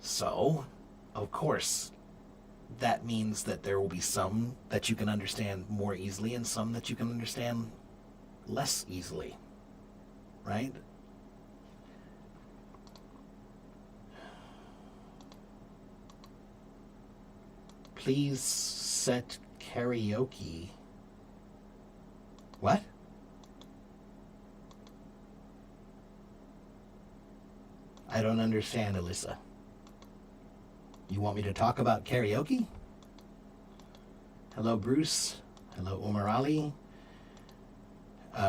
So, of course, that means that there will be some that you can understand more easily and some that you can understand less easily, right? Please set karaoke. What? I don't understand, Alyssa. You want me to talk about karaoke? Hello, Bruce. Hello, Omar Ali.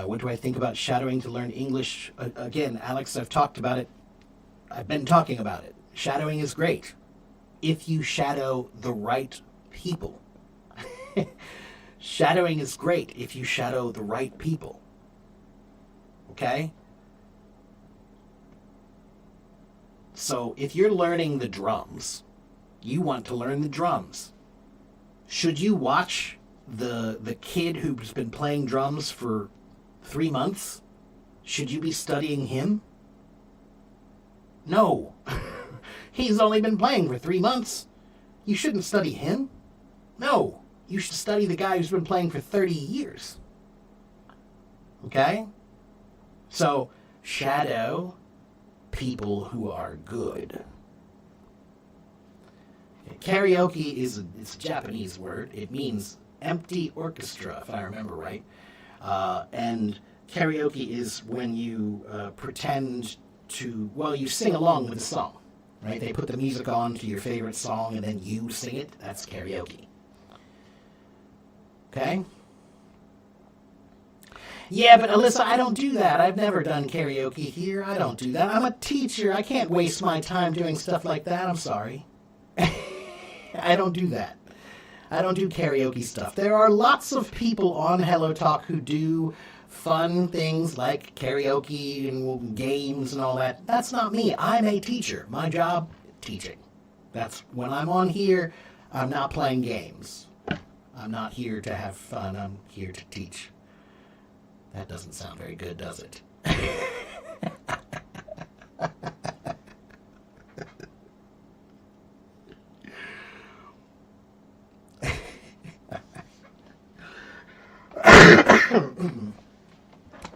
What do I think about shadowing to learn English? Again, Alex, I've talked about it. I've been talking about it. Shadowing is great if you shadow the right people. Shadowing is great if you shadow the right people. Okay? So if you're learning the drums, you want to learn the drums. Should you watch the kid who's been playing drums for 3 months? Should you be studying him? No. He's only been playing for 3 months. You shouldn't study him. No. You should study the guy who's been playing for 30 years. Okay? So, shadow people who are good. Karaoke it's a Japanese word. It means empty orchestra, if I remember right. And karaoke is when you pretend to, well, you sing along with the song, right? They put the music on to your favorite song and then you sing it. That's karaoke. Okay? Yeah, but Alyssa, I don't do that. I've never done karaoke here. I don't do that. I'm a teacher. I can't waste my time doing stuff like that. I'm sorry. I don't do that. I don't do karaoke stuff. There are lots of people on Hello Talk who do fun things like karaoke and games and all that. That's not me. I'm a teacher. My job, teaching. That's when I'm on here, I'm not playing games. I'm not here to have fun. I'm here to teach. That doesn't sound very good, does it?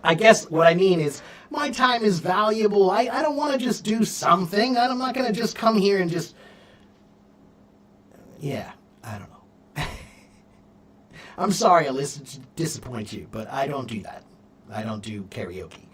I guess what I mean is my time is valuable. I don't want to just do something. I'm not going to just come here and just... Yeah, I don't know. I'm sorry, Alyssa, to disappoint you, but I don't do that. I don't do karaoke.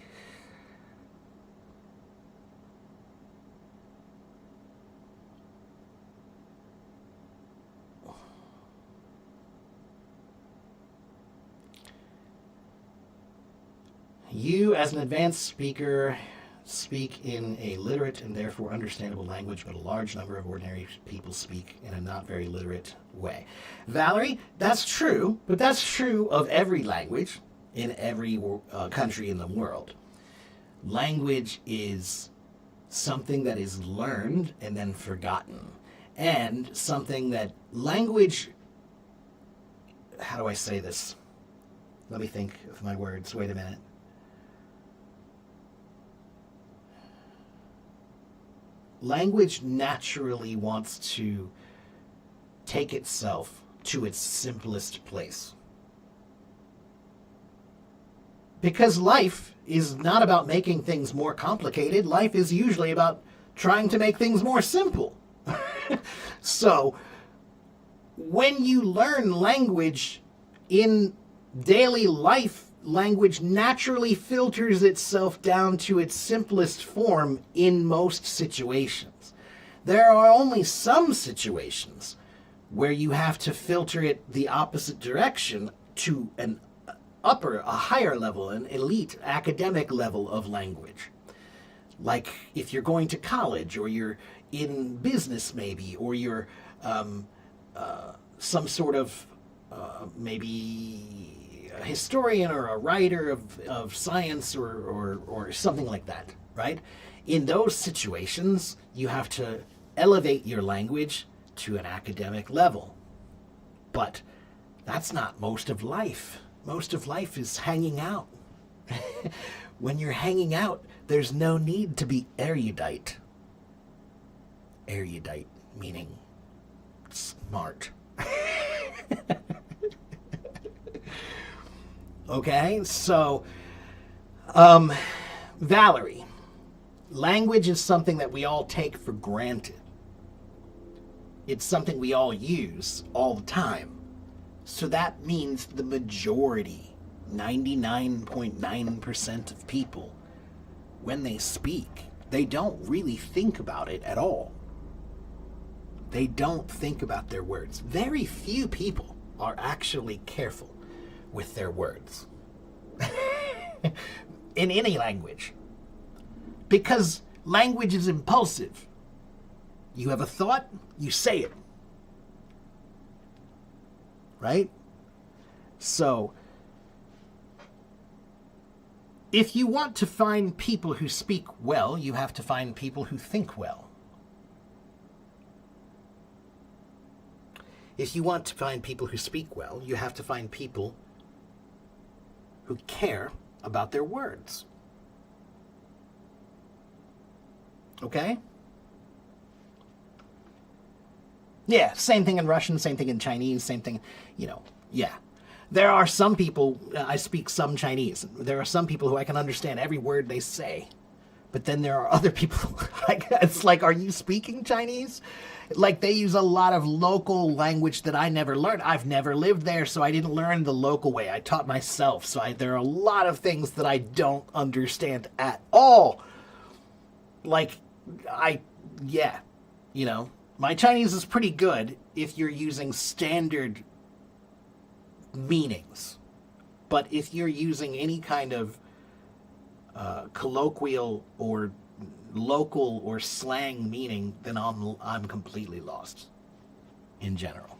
You, as an advanced speaker, speak in a literate and therefore understandable language, but a large number of ordinary people speak in a not very literate way. Valerie, that's true, but that's true of every language in every country in the world. Language is something that is learned and then forgotten, and something that language, how do I say this? Let me think of my words. Wait a minute. Language naturally wants to take itself to its simplest place. Because life is not about making things more complicated. Life is usually about trying to make things more simple. So, when you learn language in daily life, language naturally filters itself down to its simplest form in most situations. There are only some situations where you have to filter it the opposite direction to a higher level, an elite academic level of language. Like if you're going to college, or you're in business maybe, or you're some sort of maybe a historian or a writer of science or something like that, right? In those situations, you have to elevate your language to an academic level. But that's not most of life. Most of life is hanging out. When you're hanging out, there's no need to be erudite. Erudite meaning smart. Okay, so, Valerie, language is something that we all take for granted. It's something we all use all the time. So that means the majority, 99.9% of people, when they speak, they don't really think about it at all. They don't think about their words. Very few people are actually careful with their words in any language, because language is impulsive. You have a thought, you say it, right? So if you want to find people who speak well, you have to find people who think well. If you want to find people who speak well, you have to find people who care about their words. Okay? Yeah, same thing in Russian, same thing in Chinese, same thing, yeah. There are some people, I speak some Chinese, there are some people who I can understand every word they say. But then there are other people, it's like, are you speaking Chinese? Like, they use a lot of local language that I never learned. I've never lived there, so I didn't learn the local way. I taught myself, so there are a lot of things that I don't understand at all. Like, my Chinese is pretty good if you're using standard meanings. But if you're using any kind of colloquial or local or slang meaning, then I'm completely lost in general.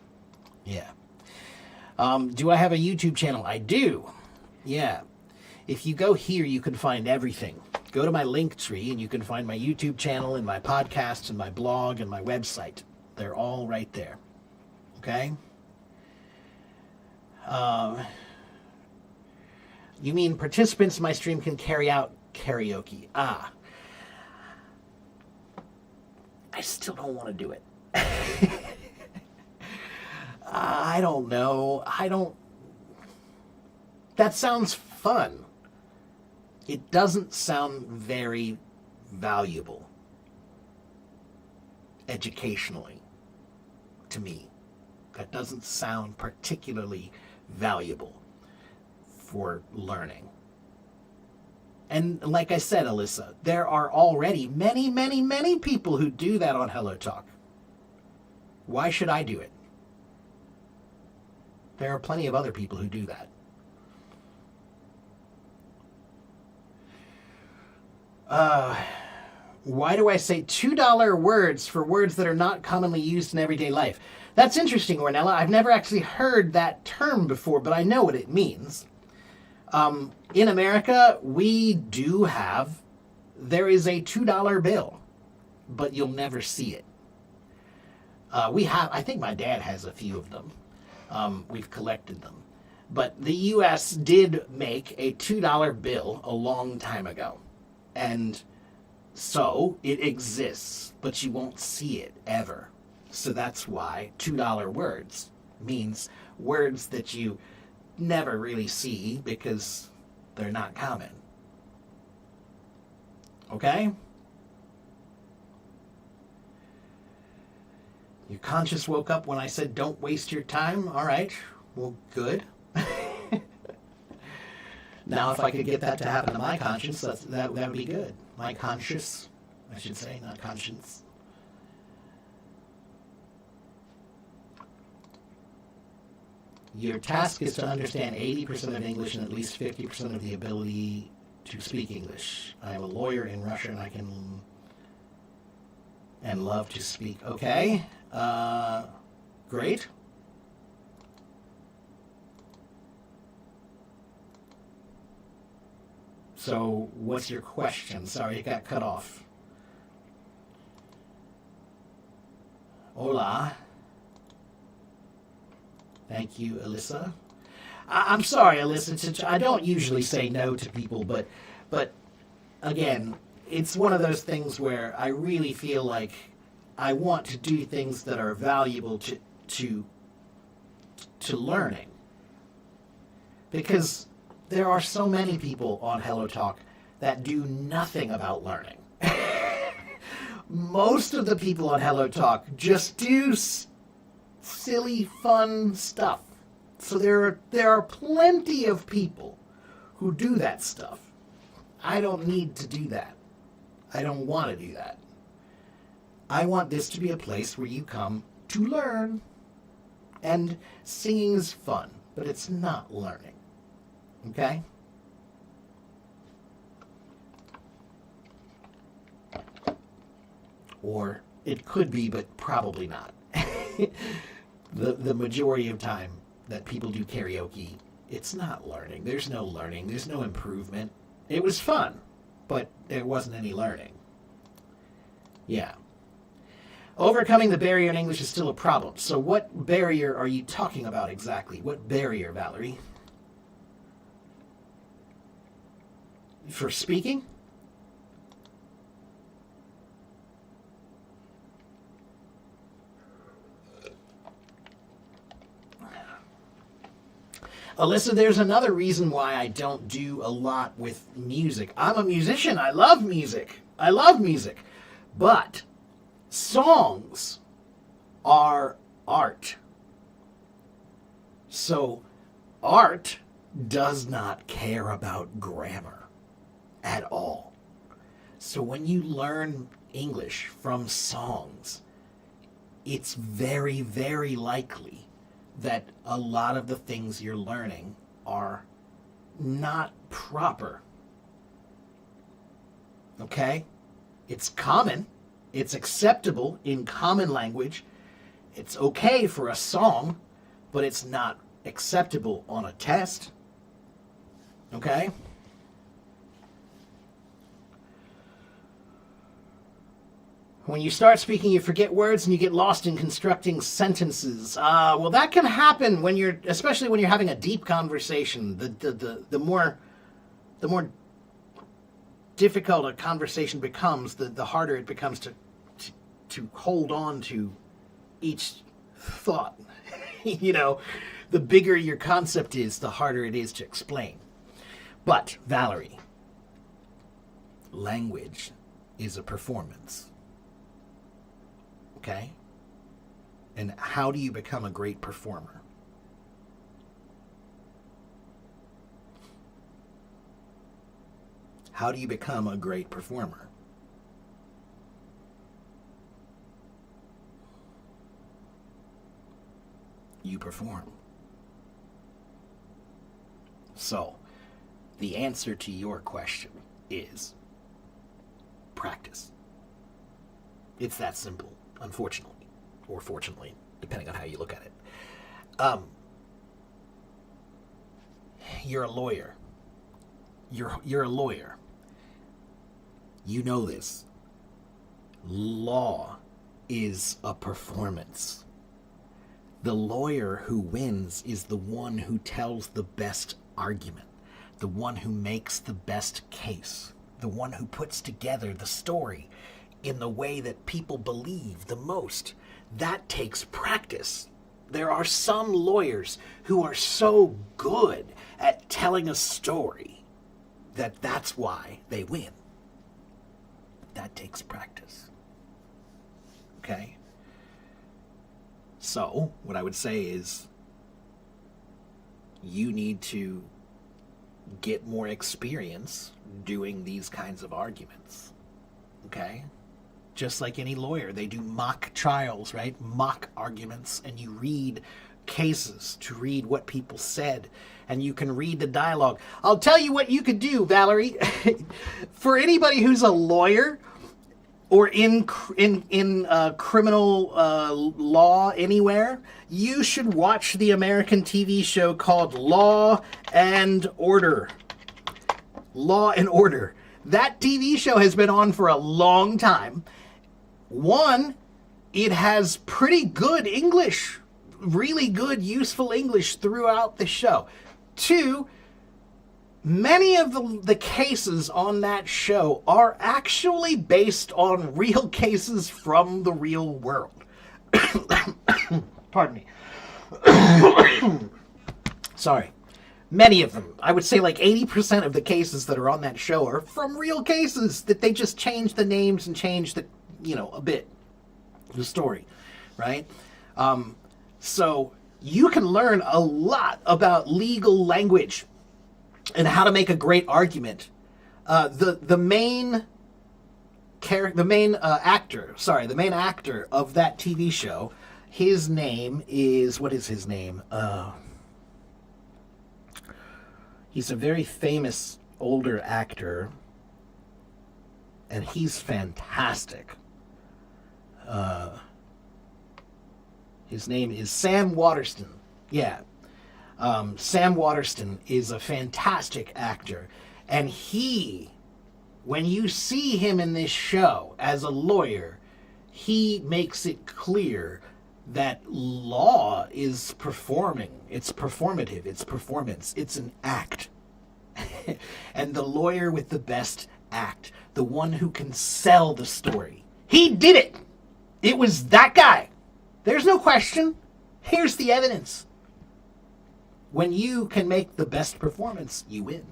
Yeah. Do I have a YouTube channel? I do. Yeah. If you go here, you can find everything. Go to my link tree and you can find my YouTube channel and my podcasts and my blog and my website. They're all right there. Okay? You mean participants in my stream can carry out karaoke? I still don't want to do it. I don't know. That sounds fun. It doesn't sound very valuable educationally to me. That doesn't sound particularly valuable for learning. And like I said, Alyssa, there are already many, many, many people who do that on Hello Talk. Why should I do it? There are plenty of other people who do that. Why do I say $2 words for words that are not commonly used in everyday life? That's interesting, Ornella. I've never actually heard that term before, but I know what it means. In America, there is a $2 bill, but you'll never see it. I think my dad has a few of them. We've collected them. But the U.S. did make a $2 bill a long time ago. And so it exists, but you won't see it ever. So that's why $2 words means words that you never really see because they're not common. Okay? Your conscience woke up when I said don't waste your time? All right. Well, good. Now, if I could get that to happen to my conscience, that would be good. My conscience, I should say, not conscience. Your task is to understand 80% of English and at least 50% of the ability to speak English. I am a lawyer in Russia and love to speak. Okay, great. So, what's your question? Sorry, it got cut off. Hola. Thank you, Alyssa. I'm sorry, Alyssa. I don't usually say no to people, but again, it's one of those things where I really feel like I want to do things that are valuable to learning, because there are so many people on Hello Talk that do nothing about learning. Most of the people on Hello Talk just do silly, fun stuff. So there are plenty of people who do that stuff. I don't need to do that. I don't want to do that. I want this to be a place where you come to learn. And singing is fun, but it's not learning. Okay? Or it could be, but probably not. The majority of time that people do karaoke, it's not learning. There's no learning. There's no improvement. It was fun, but there wasn't any learning. Yeah. Overcoming the barrier in English is still a problem. So what barrier are you talking about exactly? What barrier, Valerie? For speaking? Alyssa, there's another reason why I don't do a lot with music. I'm a musician. I love music. But songs are art. So art does not care about grammar at all. So when you learn English from songs, it's very, very likely that a lot of the things you're learning are not proper. Okay? It's common. It's acceptable in common language. It's okay for a song, but it's not acceptable on a test. Okay? When you start speaking, you forget words and you get lost in constructing sentences. Well, that can happen especially when you're having a deep conversation. The more difficult a conversation becomes, the harder it becomes to hold on to each thought. The bigger your concept is, the harder it is to explain. But, Valerie, language is a performance. Okay? And how do you become a great performer? How do you become a great performer? You perform. So, the answer to your question is practice. It's that simple, unfortunately, or fortunately, depending on how you look at it. You're a lawyer. You're a lawyer. You know this. Law is a performance. The lawyer who wins is the one who tells the best argument, the one who makes the best case, the one who puts together the story in the way that people believe the most. That takes practice. There are some lawyers who are so good at telling a story that that's why they win. That takes practice. Okay? So, what I would say is you need to get more experience doing these kinds of arguments. Okay? Just like any lawyer, they do mock trials, right? Mock arguments, and you read cases to read what people said, and you can read the dialogue. I'll tell you what you could do, Valerie. For anybody who's a lawyer or in criminal law anywhere, you should watch the American TV show called Law and Order. Law and Order. That TV show has been on for a long time. One, it has pretty good English, really good, useful English throughout the show. Two, many of the cases on that show are actually based on real cases from the real world. Pardon me. Sorry. Many of them. I would say like 80% of the cases that are on that show are from real cases that they just changed the names and changed the, a bit, the story, right? So you can learn a lot about legal language and how to make a great argument. The main actor of that TV show, his name is, what is his name? He's a very famous older actor, and he's fantastic. His name is Sam Waterston. Yeah. Sam Waterston is a fantastic actor. And when you see him in this show as a lawyer, he makes it clear that law is performing. It's performative. It's performance. It's an act. And the lawyer with the best act, the one who can sell the story, he did it. It was that guy. There's no question. Here's the evidence. When you can make the best performance, you win.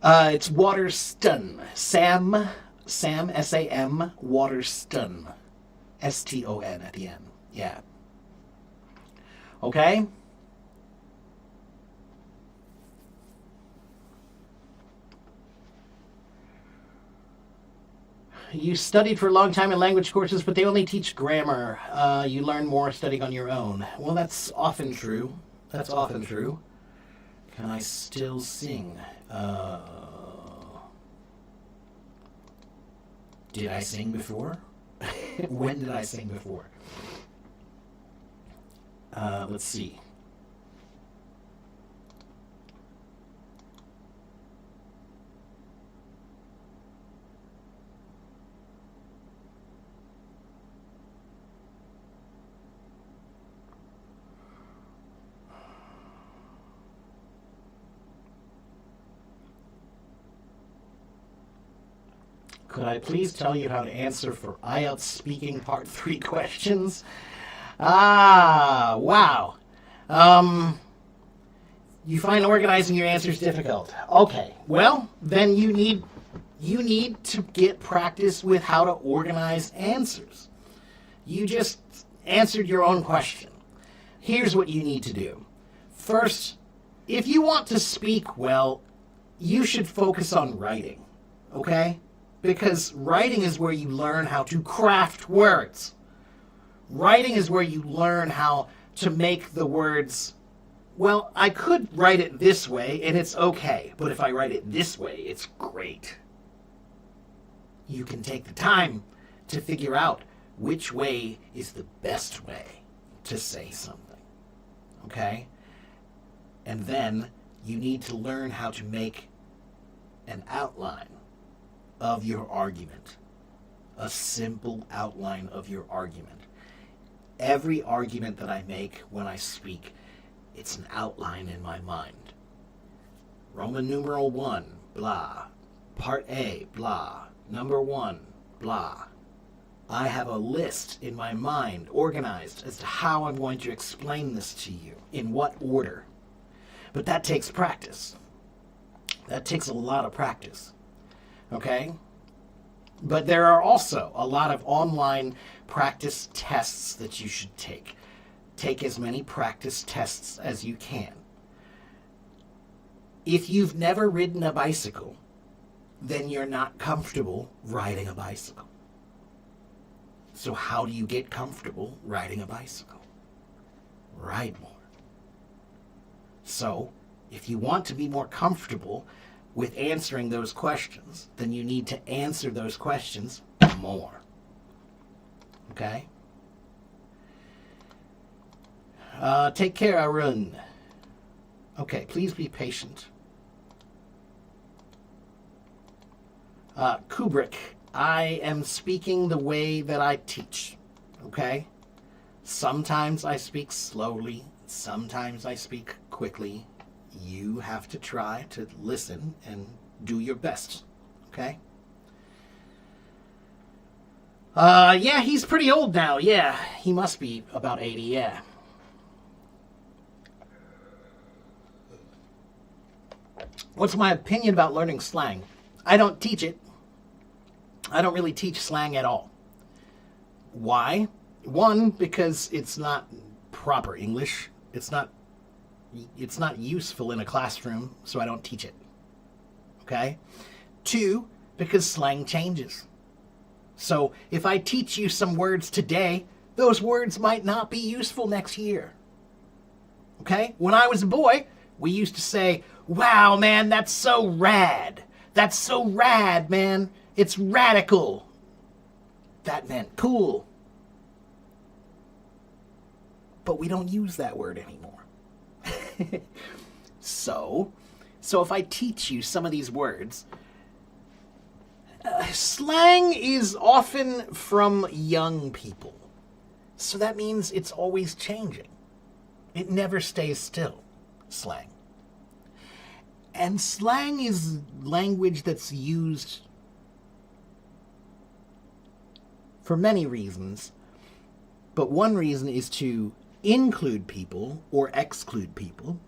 It's Waterston. Sam, S-A-M, Waterston. S-T-O-N at the end. Yeah. Okay? You studied for a long time in language courses, but they only teach grammar. You learn more studying on your own. Well, that's often true. That's often true. Can I still sing? Did I sing before? When did I sing before? Let's see. Could I please tell you how to answer for IELTS Speaking Part 3 questions? Wow. You find organizing your answers difficult. Okay, well, then you need to get practice with how to organize answers. You just answered your own question. Here's what you need to do. First, if you want to speak well, you should focus on writing, okay? Because writing is where you learn how to craft words. Writing is where you learn how to make the words, well, I could write it this way and it's okay, but if I write it this way, it's great. you can take the time to figure out which way is the best way to say something. Okay? And then you need to learn how to make an outline of your argument. A simple outline of your argument. Every argument that I make when I speak, it's an outline in my mind. Roman numeral 1, blah. Part A, blah. Number 1, blah. I have a list in my mind organized as to how I'm going to explain this to you, in what order. But that takes practice. That takes a lot of practice. Okay? But there are also a lot of online practice tests that you should take. Take as many practice tests as you can. If you've never ridden a bicycle, then you're not comfortable riding a bicycle. So how do you get comfortable riding a bicycle? Ride more. So, if you want to be more comfortable with answering those questions, then you need to answer those questions more. Okay? Take care, Arun. Okay, please be patient. Kubrick, I am speaking the way that I teach. Okay? Sometimes I speak slowly. Sometimes I speak quickly. You have to try to listen and do your best. Okay? Yeah, he's pretty old now. Yeah, he must be about 80, yeah. What's my opinion about learning slang? I don't teach it. I don't really teach slang at all. Why? One, because it's not proper English. It's not useful in a classroom, so I don't teach it. Okay? Two, because slang changes. So if I teach you some words today, those words might not be useful next year. Okay? When I was a boy, we used to say, "Wow, man, that's so rad. That's so rad, man. It's radical." That meant cool. But we don't use that word anymore. So if I teach you some of these words, slang is often from young people. So that means it's always changing. It never stays still, slang. And slang is language that's used for many reasons, but one reason is to include people or exclude people.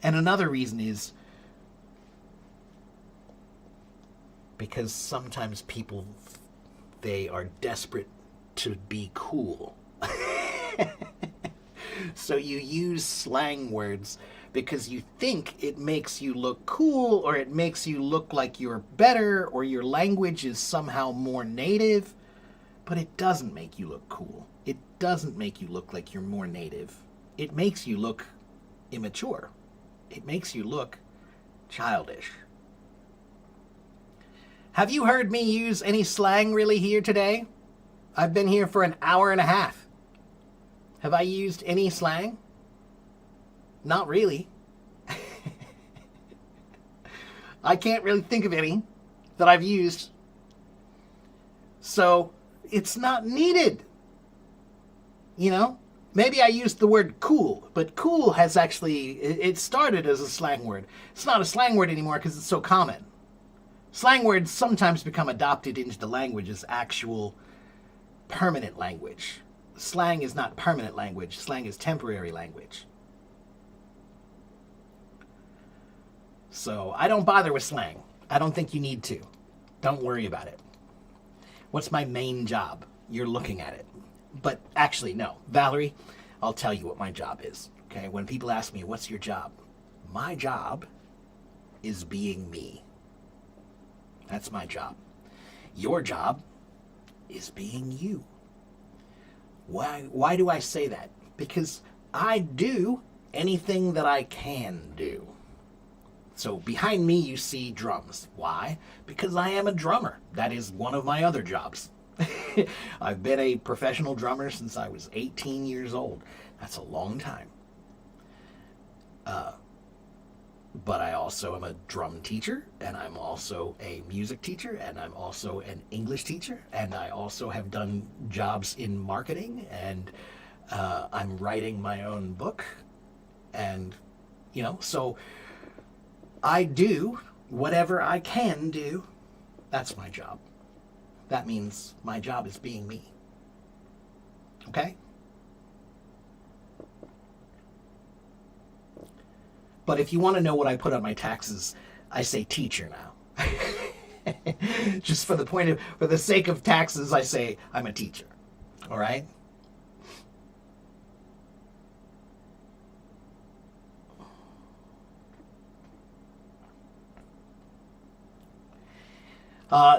And another reason is because sometimes people, they are desperate to be cool. So you use slang words because you think it makes you look cool, or it makes you look like you're better, or your language is somehow more native. But it doesn't make you look cool. It doesn't make you look like you're more native. It makes you look immature. It makes you look childish. Have you heard me use any slang really here today? I've been here for an hour and a half. Have I used any slang? Not really. I can't really think of any that I've used. So it's not needed. You know? Maybe I used the word cool, but cool has actually, it started as a slang word. It's not a slang word anymore because it's so common. Slang words sometimes become adopted into the language as actual permanent language. Slang is not permanent language. Slang is temporary language. So I don't bother with slang. I don't think you need to. Don't worry about it. What's my main job? You're looking at it. But actually, no. Valerie, I'll tell you what my job is. Okay? When people ask me, what's your job? My job is being me. That's my job. Your job is being you. Why do I say that? Because I do anything that I can do. So behind me, you see drums. Why? Because I am a drummer. That is one of my other jobs. I've been a professional drummer since I was 18 years old. That's a long time. But I also am a drum teacher, and I'm also a music teacher, and I'm also an English teacher, and I also have done jobs in marketing, and I'm writing my own book, and, so I do whatever I can do. That's my job. That means my job is being me. Okay? But if you want to know what I put on my taxes, I say teacher now. Just for the sake of taxes, I say I'm a teacher. All right?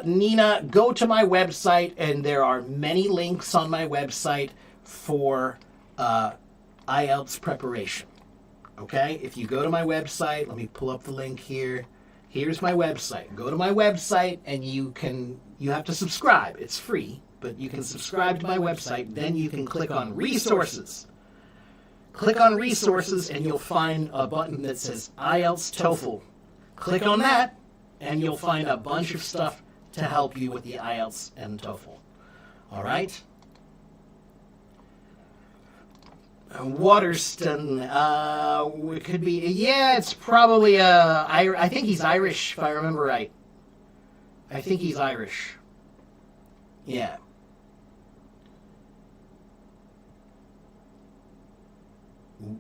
Nina, go to my website, and there are many links on my website for IELTS preparation. Okay, if you go to my website, let me pull up the link here. Here's my website. Go to my website, and you have to subscribe. It's free, but you can subscribe to my website. Then you can click on resources. Click on resources, and you'll find a button that says IELTS TOEFL. Click on that, and you'll find a bunch of stuff to help you with the IELTS and TOEFL. All right? Waterston, it could be, it's probably, I think he's Irish, if I remember right. I think he's Irish. Yeah.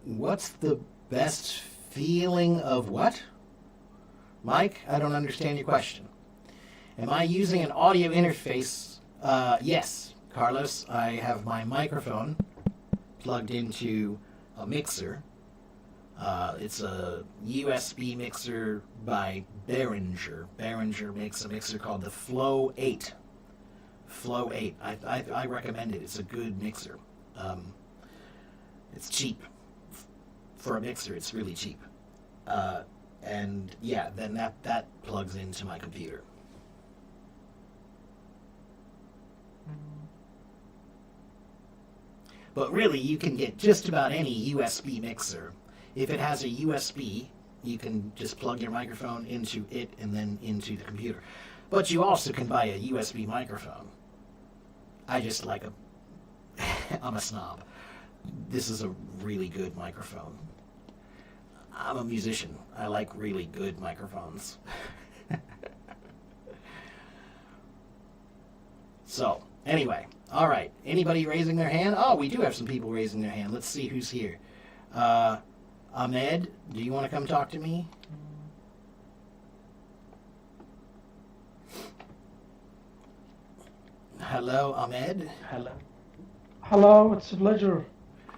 What's the best feeling of what? Mike, I don't understand your question. Am I using an audio interface? Yes, Carlos, I have my microphone plugged into a mixer. It's a USB mixer by Behringer. Behringer makes a mixer called the Flow 8. Flow 8. I recommend it. It's a good mixer. It's cheap. For a mixer, it's really cheap. And yeah, then that plugs into my computer. But really, you can get just about any USB mixer. If it has a USB, you can just plug your microphone into it and then into the computer. But you also can buy a USB microphone. I just like I'm a snob. This is a really good microphone. I'm a musician. I like really good microphones. So, anyway. All right. Anybody raising their hand? Oh, we do have some people raising their hand. Let's see who's here. Ahmed, do you want to come talk to me? Hello, Ahmed. Hello, it's a pleasure.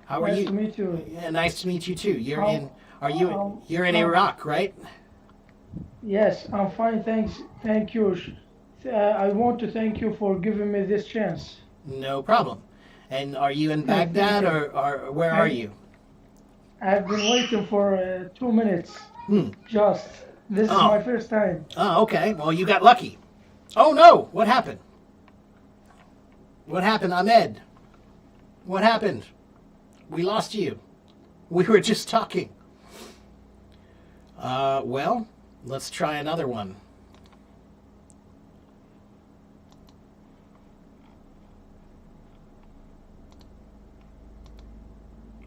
How are you? Nice to meet you. Yeah, nice to meet you too. You're in Iraq, right? Yes, I'm fine, thanks. Thank you. I want to thank you for giving me this chance. No problem. And are you in Baghdad or where are you? I've been waiting for 2 minutes. Just. This is my first time. Oh, okay. Well, you got lucky. Oh, no. What happened? What happened, Ahmed? What happened? We lost you. We were just talking. Well, let's try another one.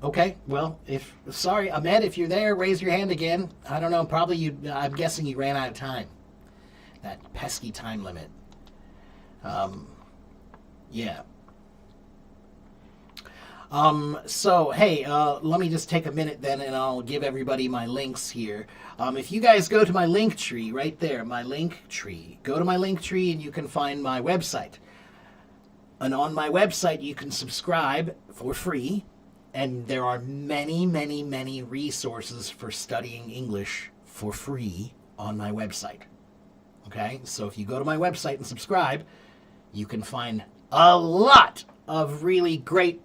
Okay, well, sorry, Ahmed, if you're there, raise your hand again. I don't know, probably I'm guessing you ran out of time. That pesky time limit. Yeah. So, hey, let me just take a minute then, and I'll give everybody my links here. If you guys go to my link tree right there, my link tree, go to my link tree and you can find my website. And on my website, you can subscribe for free. And there are many, many, many resources for studying English for free on my website. Okay? So if you go to my website and subscribe, you can find a lot of really great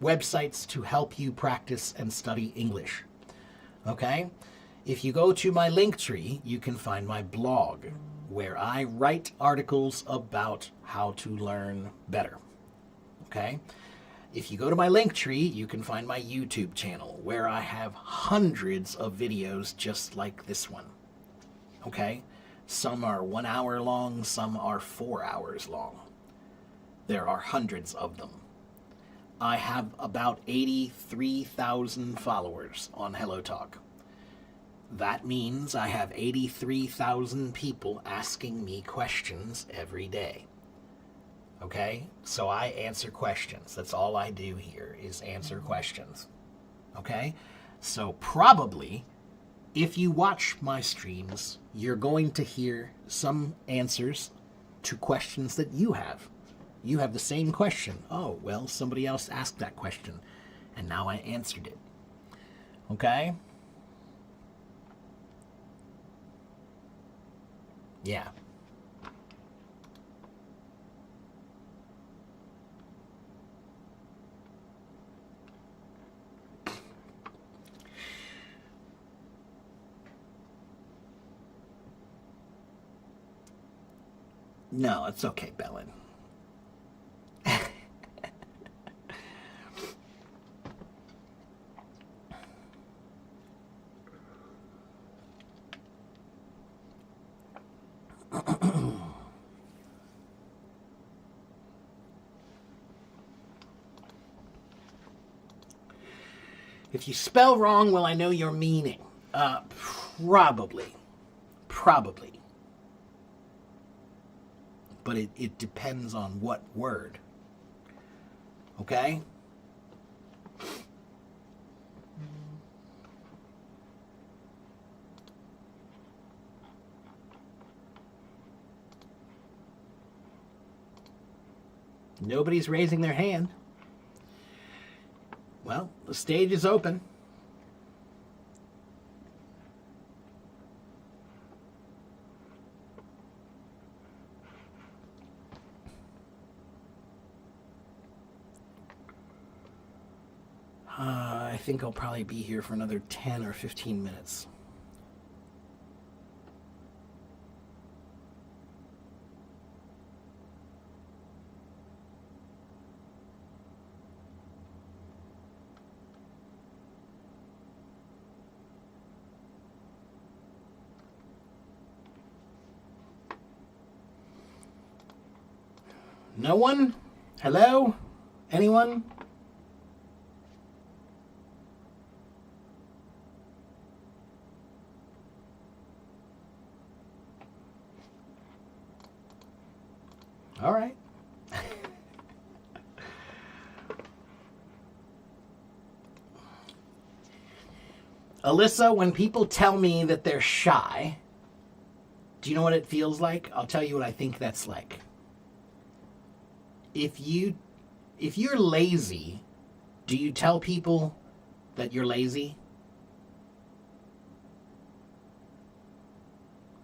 websites to help you practice and study English. Okay? If you go to my link tree, you can find my blog where I write articles about how to learn better. Okay? If you go to my link tree, you can find my YouTube channel where I have hundreds of videos just like this one. Okay? Some are 1 hour long, some are 4 hours long. There are hundreds of them. I have about 83,000 followers on HelloTalk. That means I have 83,000 people asking me questions every day. Okay? So I answer questions. That's all I do here is answer questions. Okay? So probably, if you watch my streams, you're going to hear some answers to questions that you have. You have the same question. Oh, well, somebody else asked that question, and now I answered it. Okay? Yeah. No, it's okay, Bellin. If you spell wrong, will I know your meaning? Probably. Probably. But it depends on what word. Okay? Nobody's raising their hand. Well, the stage is open. I think I'll probably be here for another 10 or 15 minutes. No one? Hello? Anyone? All right. Alyssa, when people tell me that they're shy, do you know what it feels like? I'll tell you what I think that's like. If you're lazy, do you tell people that you're lazy?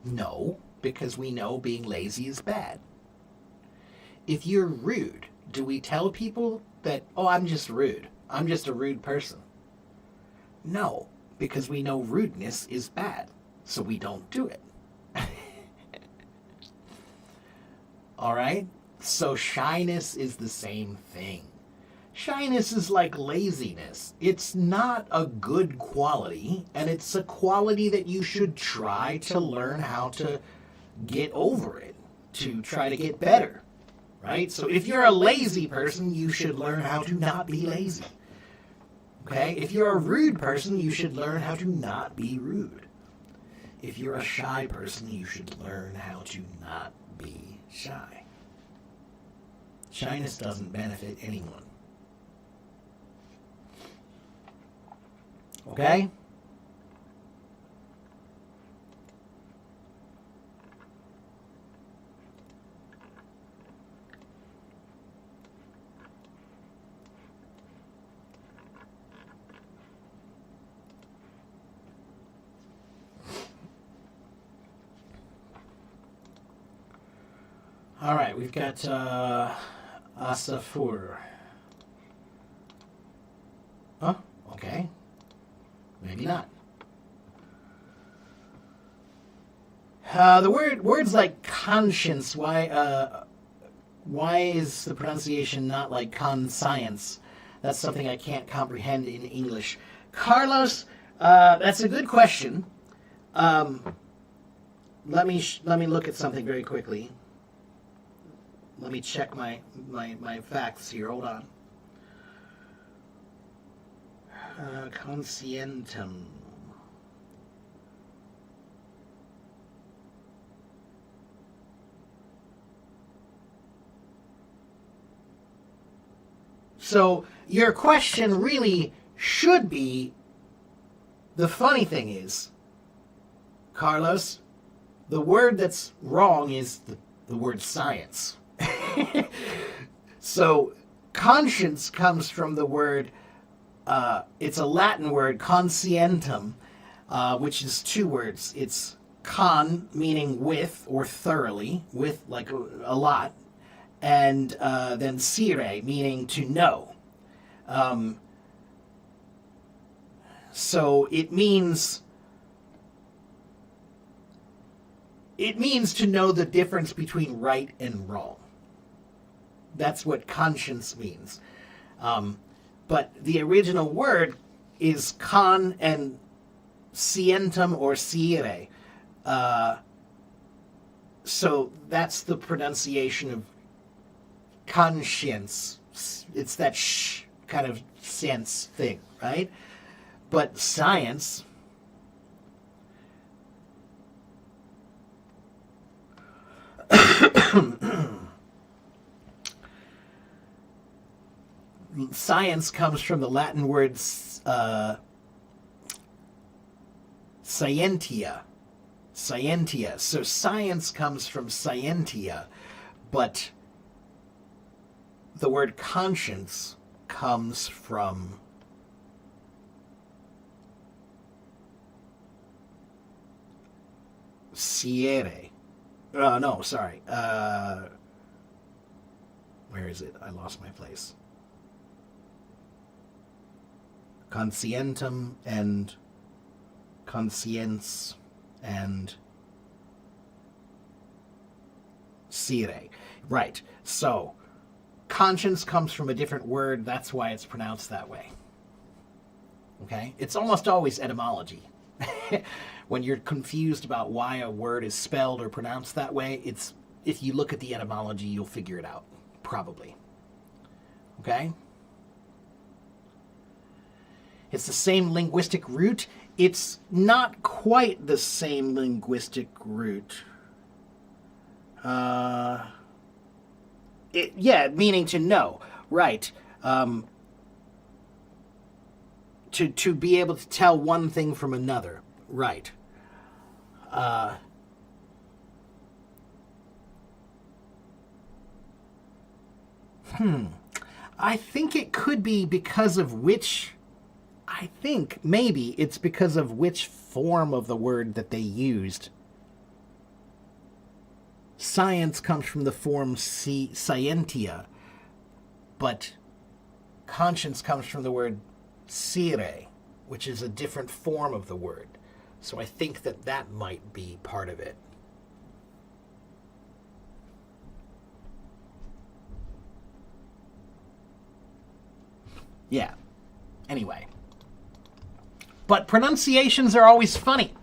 No, because we know being lazy is bad. If you're rude, do we tell people that, oh, I'm just rude. I'm just a rude person? No, because we know rudeness is bad, so we don't do it. All right? So shyness is the same thing. Shyness is like laziness. It's not a good quality, and it's a quality that you should try to learn how to get over it, to try to get better, right? So if you're a lazy person, you should learn how to not be lazy. Okay? If you're a rude person, you should learn how to not be rude. If you're a shy person, you should learn how to not be shy. Shyness doesn't benefit anyone. Okay? All right, we've got Asafur. Huh? Okay. Maybe not. The words like conscience. Why is the pronunciation not like conscience? That's something I can't comprehend in English. Carlos, that's a good question. Let me look at something very quickly. Let me check my facts here. Hold on. Conscientum. So your question really should be, the funny thing is, Carlos, the word that's wrong is the word science. So conscience comes from the word, it's a Latin word, conscientum, which is two words. It's con, meaning with or thoroughly, with like a lot, and then sire, meaning to know. So it means to know the difference between right and wrong. That's what conscience means. But the original word is con and scientum or sire. So that's the pronunciation of conscience. It's that sh kind of sense thing, right? But science, science comes from the Latin word scientia. Scientia. So science comes from scientia, but the word conscience comes from siere. No, sorry. Where is it? I lost my place. Conscientum and conscience and sire. Right. So, conscience comes from a different word. That's why it's pronounced that way. Okay? It's almost always etymology. When you're confused about why a word is spelled or pronounced that way, it's, if you look at the etymology, you'll figure it out. Probably. Okay? It's the same linguistic root. It's not quite the same linguistic root. Meaning to know. Right. To be able to tell one thing from another. Right. I think it could be because of which... I think maybe it's because of which form of the word that they used. Science comes from the form scientia, but conscience comes from the word sire, which is a different form of the word. So I think that might be part of it. Yeah. Anyway. But pronunciations are always funny.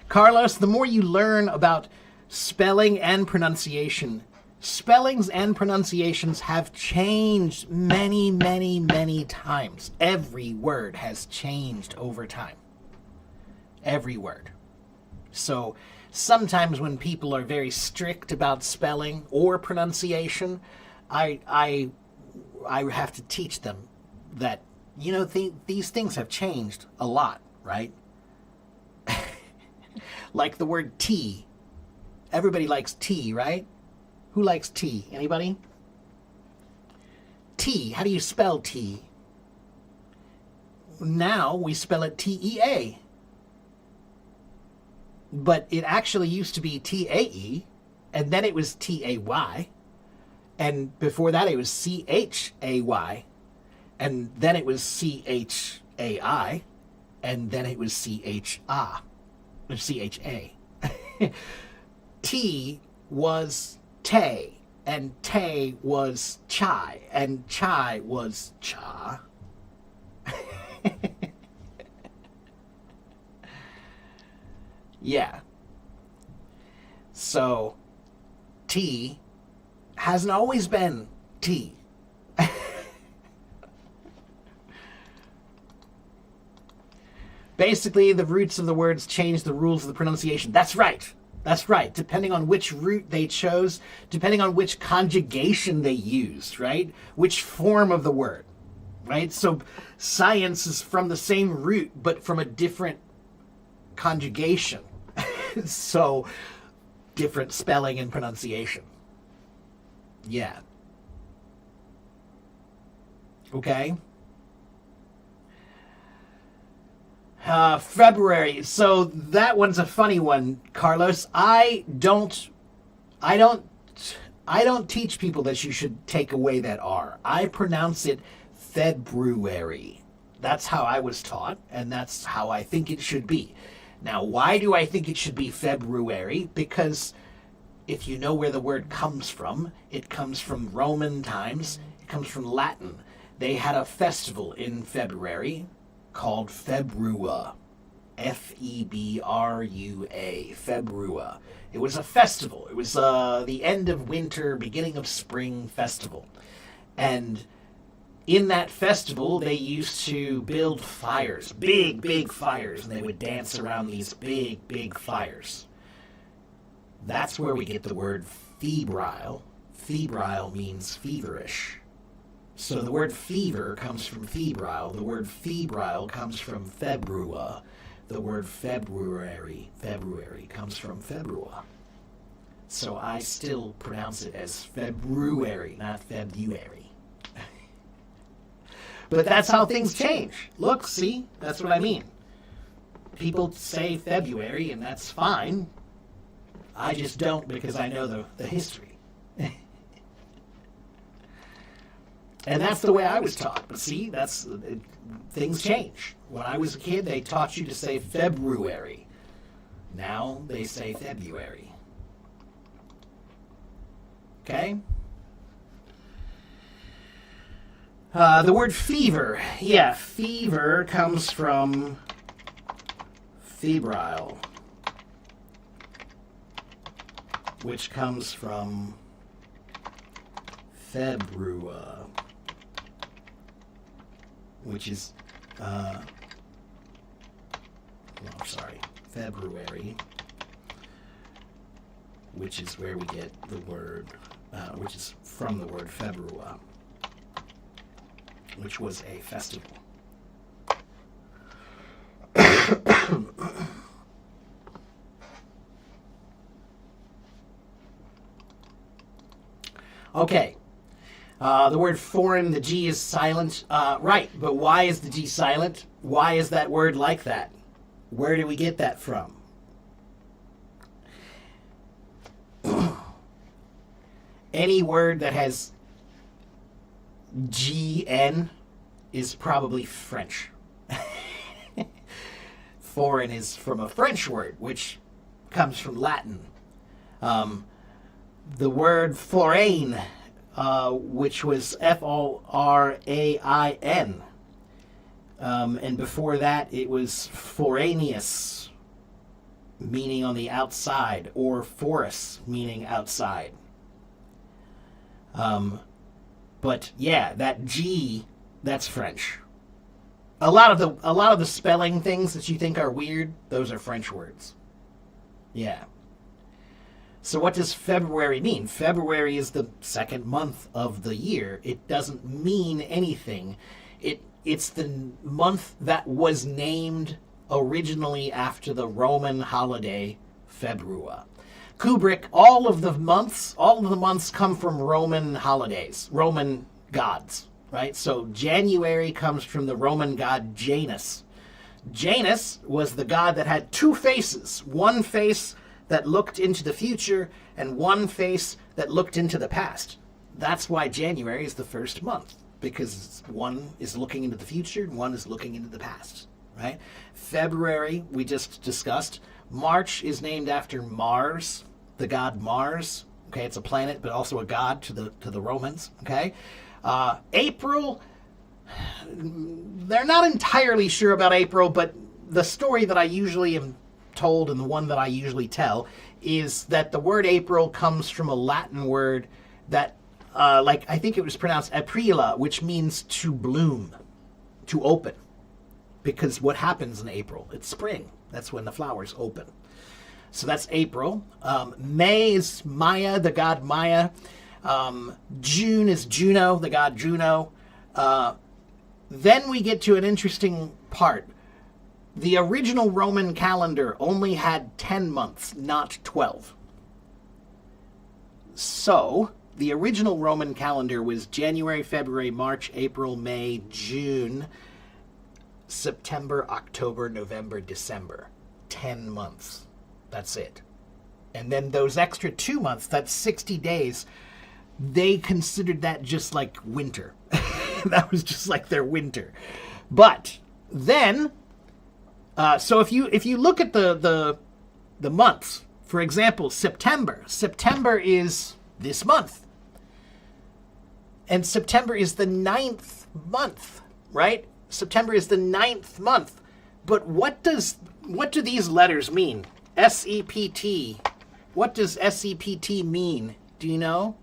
Carlos, the more you learn about spelling and pronunciation, spellings and pronunciations have changed many, many, many times. Every word has changed over time. Every word. So sometimes when people are very strict about spelling or pronunciation, I have to teach them that, you know, these things have changed a lot, right? Like the word tea. Everybody likes tea, right? Who likes tea? Anybody? Tea. How do you spell tea? Now we spell it T-E-A. But it actually used to be T-A-E, and then it was T-A-Y, and before that it was C-H-A-Y, and then it was C-H-A-I, and then it was C-H-A. tea was te, and te was chai, and chai was cha. Yeah. So, tea hasn't always been tea. Basically, the roots of the words change the rules of the pronunciation. That's right. That's right. Depending on which root they chose, depending on which conjugation they used, right? Which form of the word, right? So science is from the same root, but from a different conjugation. So different spelling and pronunciation. Yeah. Okay. February. So that one's a funny one, Carlos. I don't teach people that you should take away that R. I pronounce it February. That's how I was taught, and that's how I think it should be. Now, why do I think it should be February? Because if you know where the word comes from, it comes from Roman times. It comes from Latin. They had a festival in February called Februa. Februa. Februa. It was a festival. It was the end of winter, beginning of spring festival. And in that festival, they used to build fires, big, big fires, and they would dance around these big, big fires. That's where we get the word febrile. Febrile means feverish. So the word fever comes from febrile. The word febrile comes from februa. The word February comes from februa. So I still pronounce it as February, not February. But that's how things change. Look, see? That's what I mean. People say February, and that's fine. I just don't because I know the history. And that's the way I was taught. But see, things change. When I was a kid, they taught you to say February. Now they say February. Okay? The word fever. Yeah, fever comes from febrile, which comes from februa, which is, February, which is where we get the word, which is from the word februa, which was a festival. Okay. The word foreign, the G is silent. Right, but why is the G silent? Why is that word like that? Where do we get that from? Any word that has GN is probably French. Foreign is from a French word, which comes from Latin. The word forain, which was Forain. And before that, it was foraneous, meaning on the outside, or forus, meaning outside. But yeah, that G, that's French. A lot of the spelling things that you think are weird, those are French words. Yeah. So what does February mean? February is the second month of the year. It doesn't mean anything. It's the month that was named originally after the Roman holiday Februa. Kubrick, all of the months come from Roman holidays, Roman gods, right? So January comes from the Roman god Janus. Janus was the god that had two faces, one face that looked into the future and one face that looked into the past. That's why January is the first month, because one is looking into the future and one is looking into the past, right? February, we just discussed. March is named after Mars. the god Mars. Okay, it's a planet, but also a god to the Romans. Okay, April. They're not entirely sure about April, but the story that I usually am told, and the one that I usually tell, is that the word April comes from a Latin word that, like, I think it was pronounced Aprila, which means to bloom, to open. Because what happens in April? It's spring. That's when the flowers open. So that's April. May is Maya, the god Maya. June is Juno, the god Juno. Then we get to an interesting part. The original Roman calendar only had 10 months, not 12. So, the original Roman calendar was January, February, March, April, May, June, September, October, November, December. 10 months. That's it. And then those extra 2 months, that's 60 days, they considered that just like winter. That was just like their winter. But then, so if you look at the months, for example, September is this month. And September is the 9th month, right? September is the 9th month. But what do these letters mean? SEPT. What does SEPT mean? Do you know?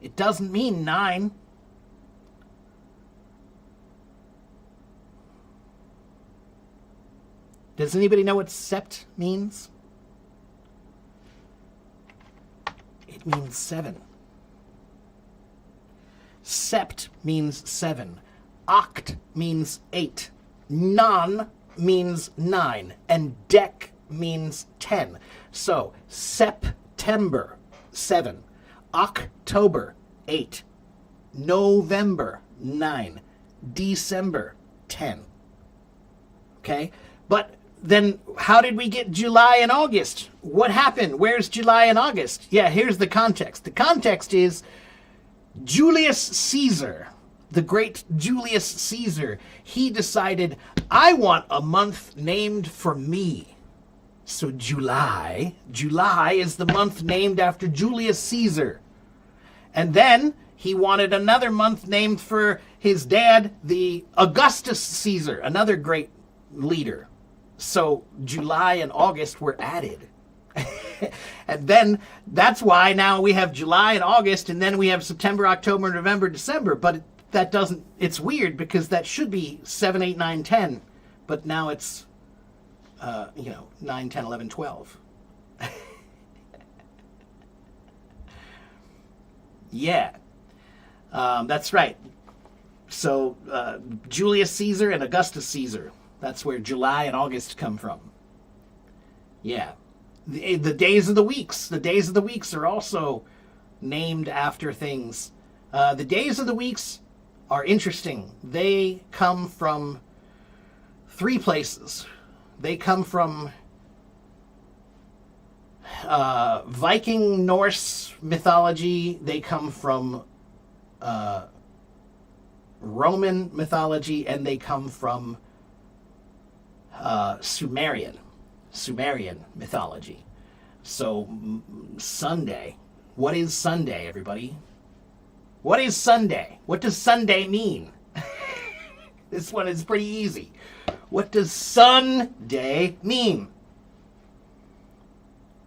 It doesn't mean 9. Does anybody know what sept means? It means 7. Sept means 7. Oct means 8. Non means 9. And dec means 10. So, September, 7. October, 8. November, 9. December, 10. Okay? But then how did we get July and August? What happened? Where's July and August? Yeah, here's the context. The context is Julius Caesar, the great Julius Caesar, he decided, I want a month named for me. So July is the month named after Julius Caesar. And then he wanted another month named for his dad, the Augustus Caesar, another great leader. So July and August were added. And then that's why now we have July and August, and then we have September, October, November, December. But that doesn't, it's weird because that should be 7, 8, 9, 10. But now it's, 9, 10, 11, 12. Yeah, that's right. So Julius Caesar and Augustus Caesar. That's where July and August come from. Yeah. The days of the weeks. The days of the weeks are also named after things. The days of the weeks are interesting. They come from 3 places. They come from Viking Norse mythology. They come from Roman mythology. And they come from Sumerian mythology. So Sunday. What is Sunday, everybody? What is Sunday? What does Sunday mean? This one is pretty easy. What does Sunday mean?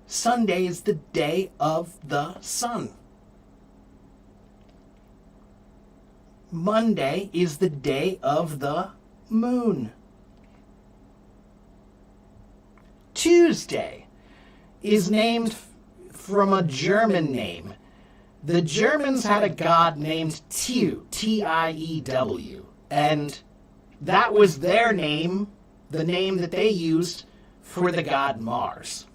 Sunday is the day of the sun. Monday is the day of the moon. Tuesday is named from a German name. The Germans had a god named Tiew, T-I-E-W, and that was their name, the name that they used for the god Mars.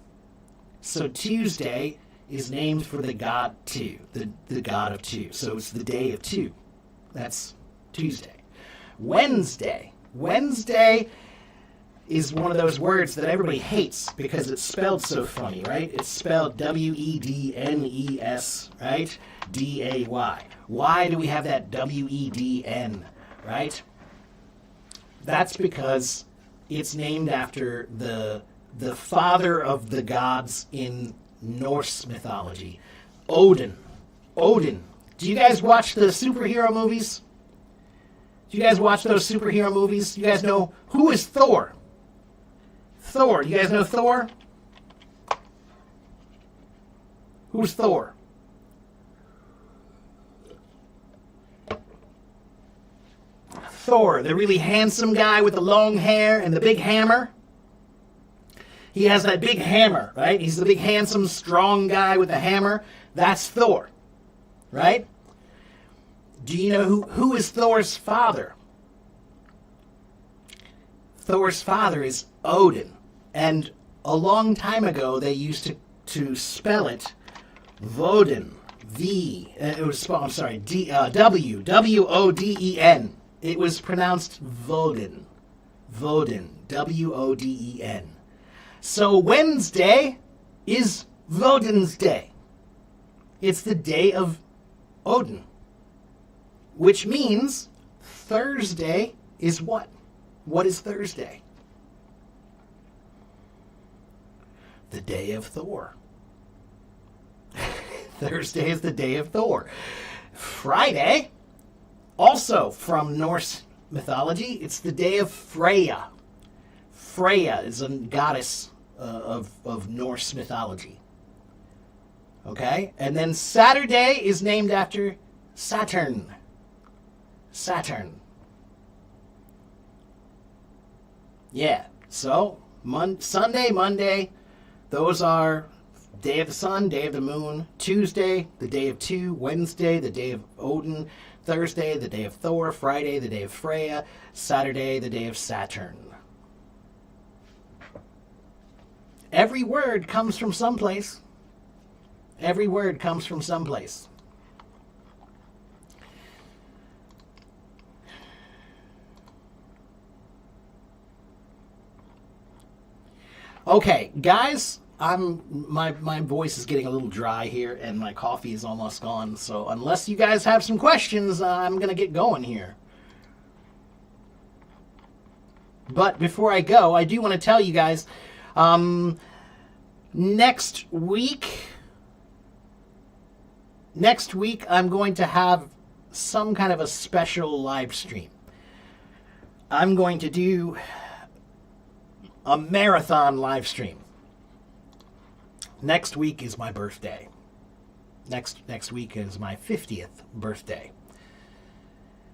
So Tuesday is named for the god Two, the god of two. So it's the day of two. That's Tuesday. Wednesday is one of those words that everybody hates because it's spelled so funny, right? It's spelled W-E-D-N-E-S, right? D-A-Y. Why do we have that W-E-D-N, right? That's because it's named after the the father of the gods in Norse mythology. Odin. Odin. Do you guys watch the superhero movies? Do you guys watch those superhero movies? You guys know who is Thor? Thor. You guys know Thor? Who's Thor? Thor, the really handsome guy with the long hair and the big hammer. He has that big hammer, right? He's the big, handsome, strong guy with the hammer. That's Thor, right? Do you know who is Thor's father? Thor's father is Odin. And a long time ago, they used to spell it Woden. W-O-D-E-N. It was pronounced Woden. Woden. W-O-D-E-N. So Wednesday is Woden's Day. It's the day of Odin. Which means Thursday is what? What is Thursday? The day of Thor. Thursday is the day of Thor. Friday, also from Norse mythology, it's the day of Freya. Freya is a goddess of Norse mythology. Okay? And then Saturday is named after Saturn. Saturn. Yeah. So, Sunday, Monday, those are day of the sun, day of the moon. Tuesday, the day of two. Wednesday, the day of Odin. Thursday, the day of Thor. Friday, the day of Freya. Saturday, the day of Saturn. Every word comes from someplace. Every word comes from someplace. Okay, guys, my voice is getting a little dry here, and my coffee is almost gone. So unless you guys have some questions, I'm gonna get going here. But before I go, I do want to tell you guys, next week I'm going to have some kind of a special live stream. I'm going to do a marathon live stream. Next week is my birthday. Next week is my 50th birthday.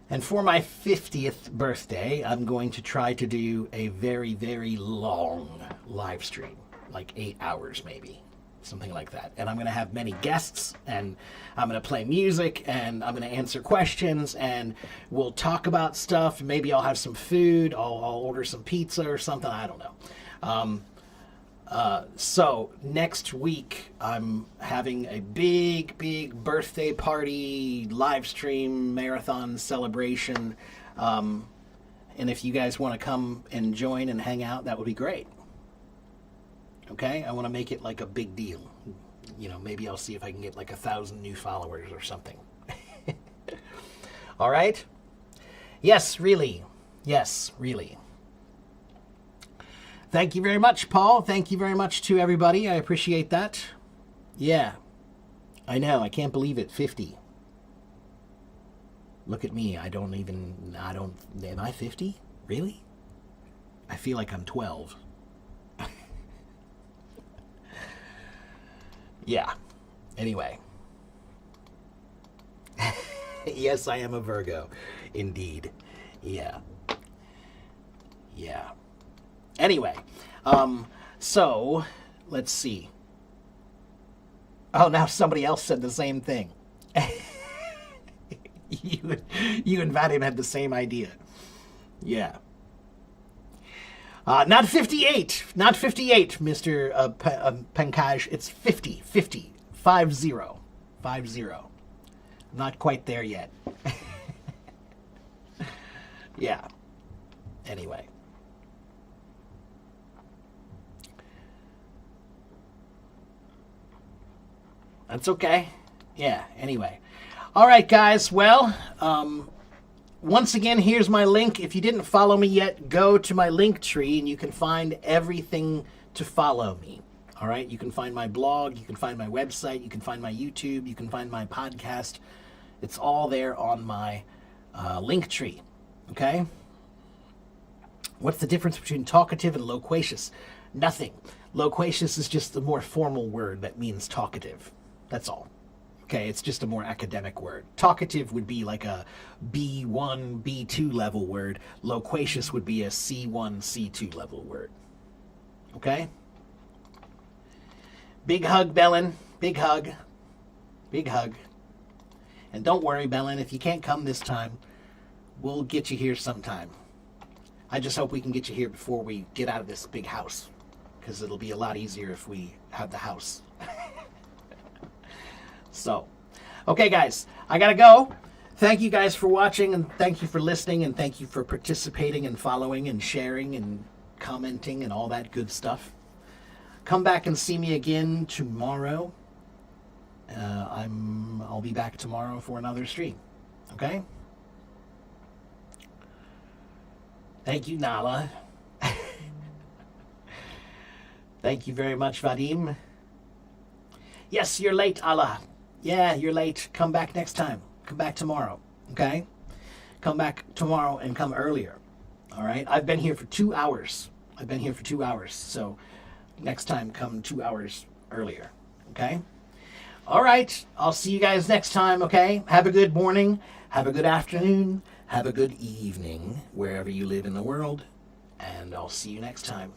And for my 50th birthday, I'm going to try to do a very, very long live stream, like 8 hours maybe, something like that. And I'm going to have many guests, and I'm going to play music, and I'm going to answer questions, and we'll talk about stuff. Maybe I'll have some food. I'll order some pizza or something. I don't know. So next week I'm having a big birthday party, live stream, marathon celebration. And if you guys want to come and join and hang out, that would be great. Okay? I want to make it like a big deal. You know, maybe I'll see if I can get like 1,000 new followers or something. All right? Yes, really. Yes, really. Thank you very much, Paul. Thank you very much to everybody. I appreciate that. Yeah. I know. I can't believe it. 50. Look at me. Am I 50? Really? I feel like I'm 12. Yeah. Anyway. Yes, I am a Virgo. Indeed. Yeah. Yeah. Anyway, so let's see. Oh, now somebody else said the same thing. You and Vadim had the same idea. Yeah. Not 58. Not 58, Mr. Pankaj. It's 50. 50. 50. 50. Not quite there yet. Yeah. Anyway. That's okay. Yeah, anyway. All right, guys. Well, once again, here's my link. If you didn't follow me yet, go to my link tree and you can find everything to follow me. All right, you can find my blog, you can find my website, you can find my YouTube, you can find my podcast. It's all there on my link tree. Okay? What's the difference between talkative and loquacious? Nothing. Loquacious is just a more formal word that means talkative. That's all. Okay, it's just a more academic word. Talkative would be like a B1, B2 level word. Loquacious would be a C1, C2 level word. Okay? Big hug, Belen. Big hug. Big hug. And don't worry, Belen, if you can't come this time, we'll get you here sometime. I just hope we can get you here before we get out of this big house, because it'll be a lot easier if we have the house. So, okay, guys, I gotta go. Thank you guys for watching, and thank you for listening, and thank you for participating and following and sharing and commenting and all that good stuff. Come back and see me again tomorrow. I'll be back tomorrow for another stream. Okay? Thank you, Nala. Thank you very much, Vadim. Yes, you're late, Allah. Yeah, you're late. Come back next time. Come back tomorrow. Okay? Come back tomorrow and come earlier. All right? I've been here for 2 hours. So next time, come 2 hours earlier. Okay? All right. I'll see you guys next time. Okay? Have a good morning. Have a good afternoon. Have a good evening, wherever you live in the world. And I'll see you next time.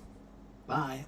Bye.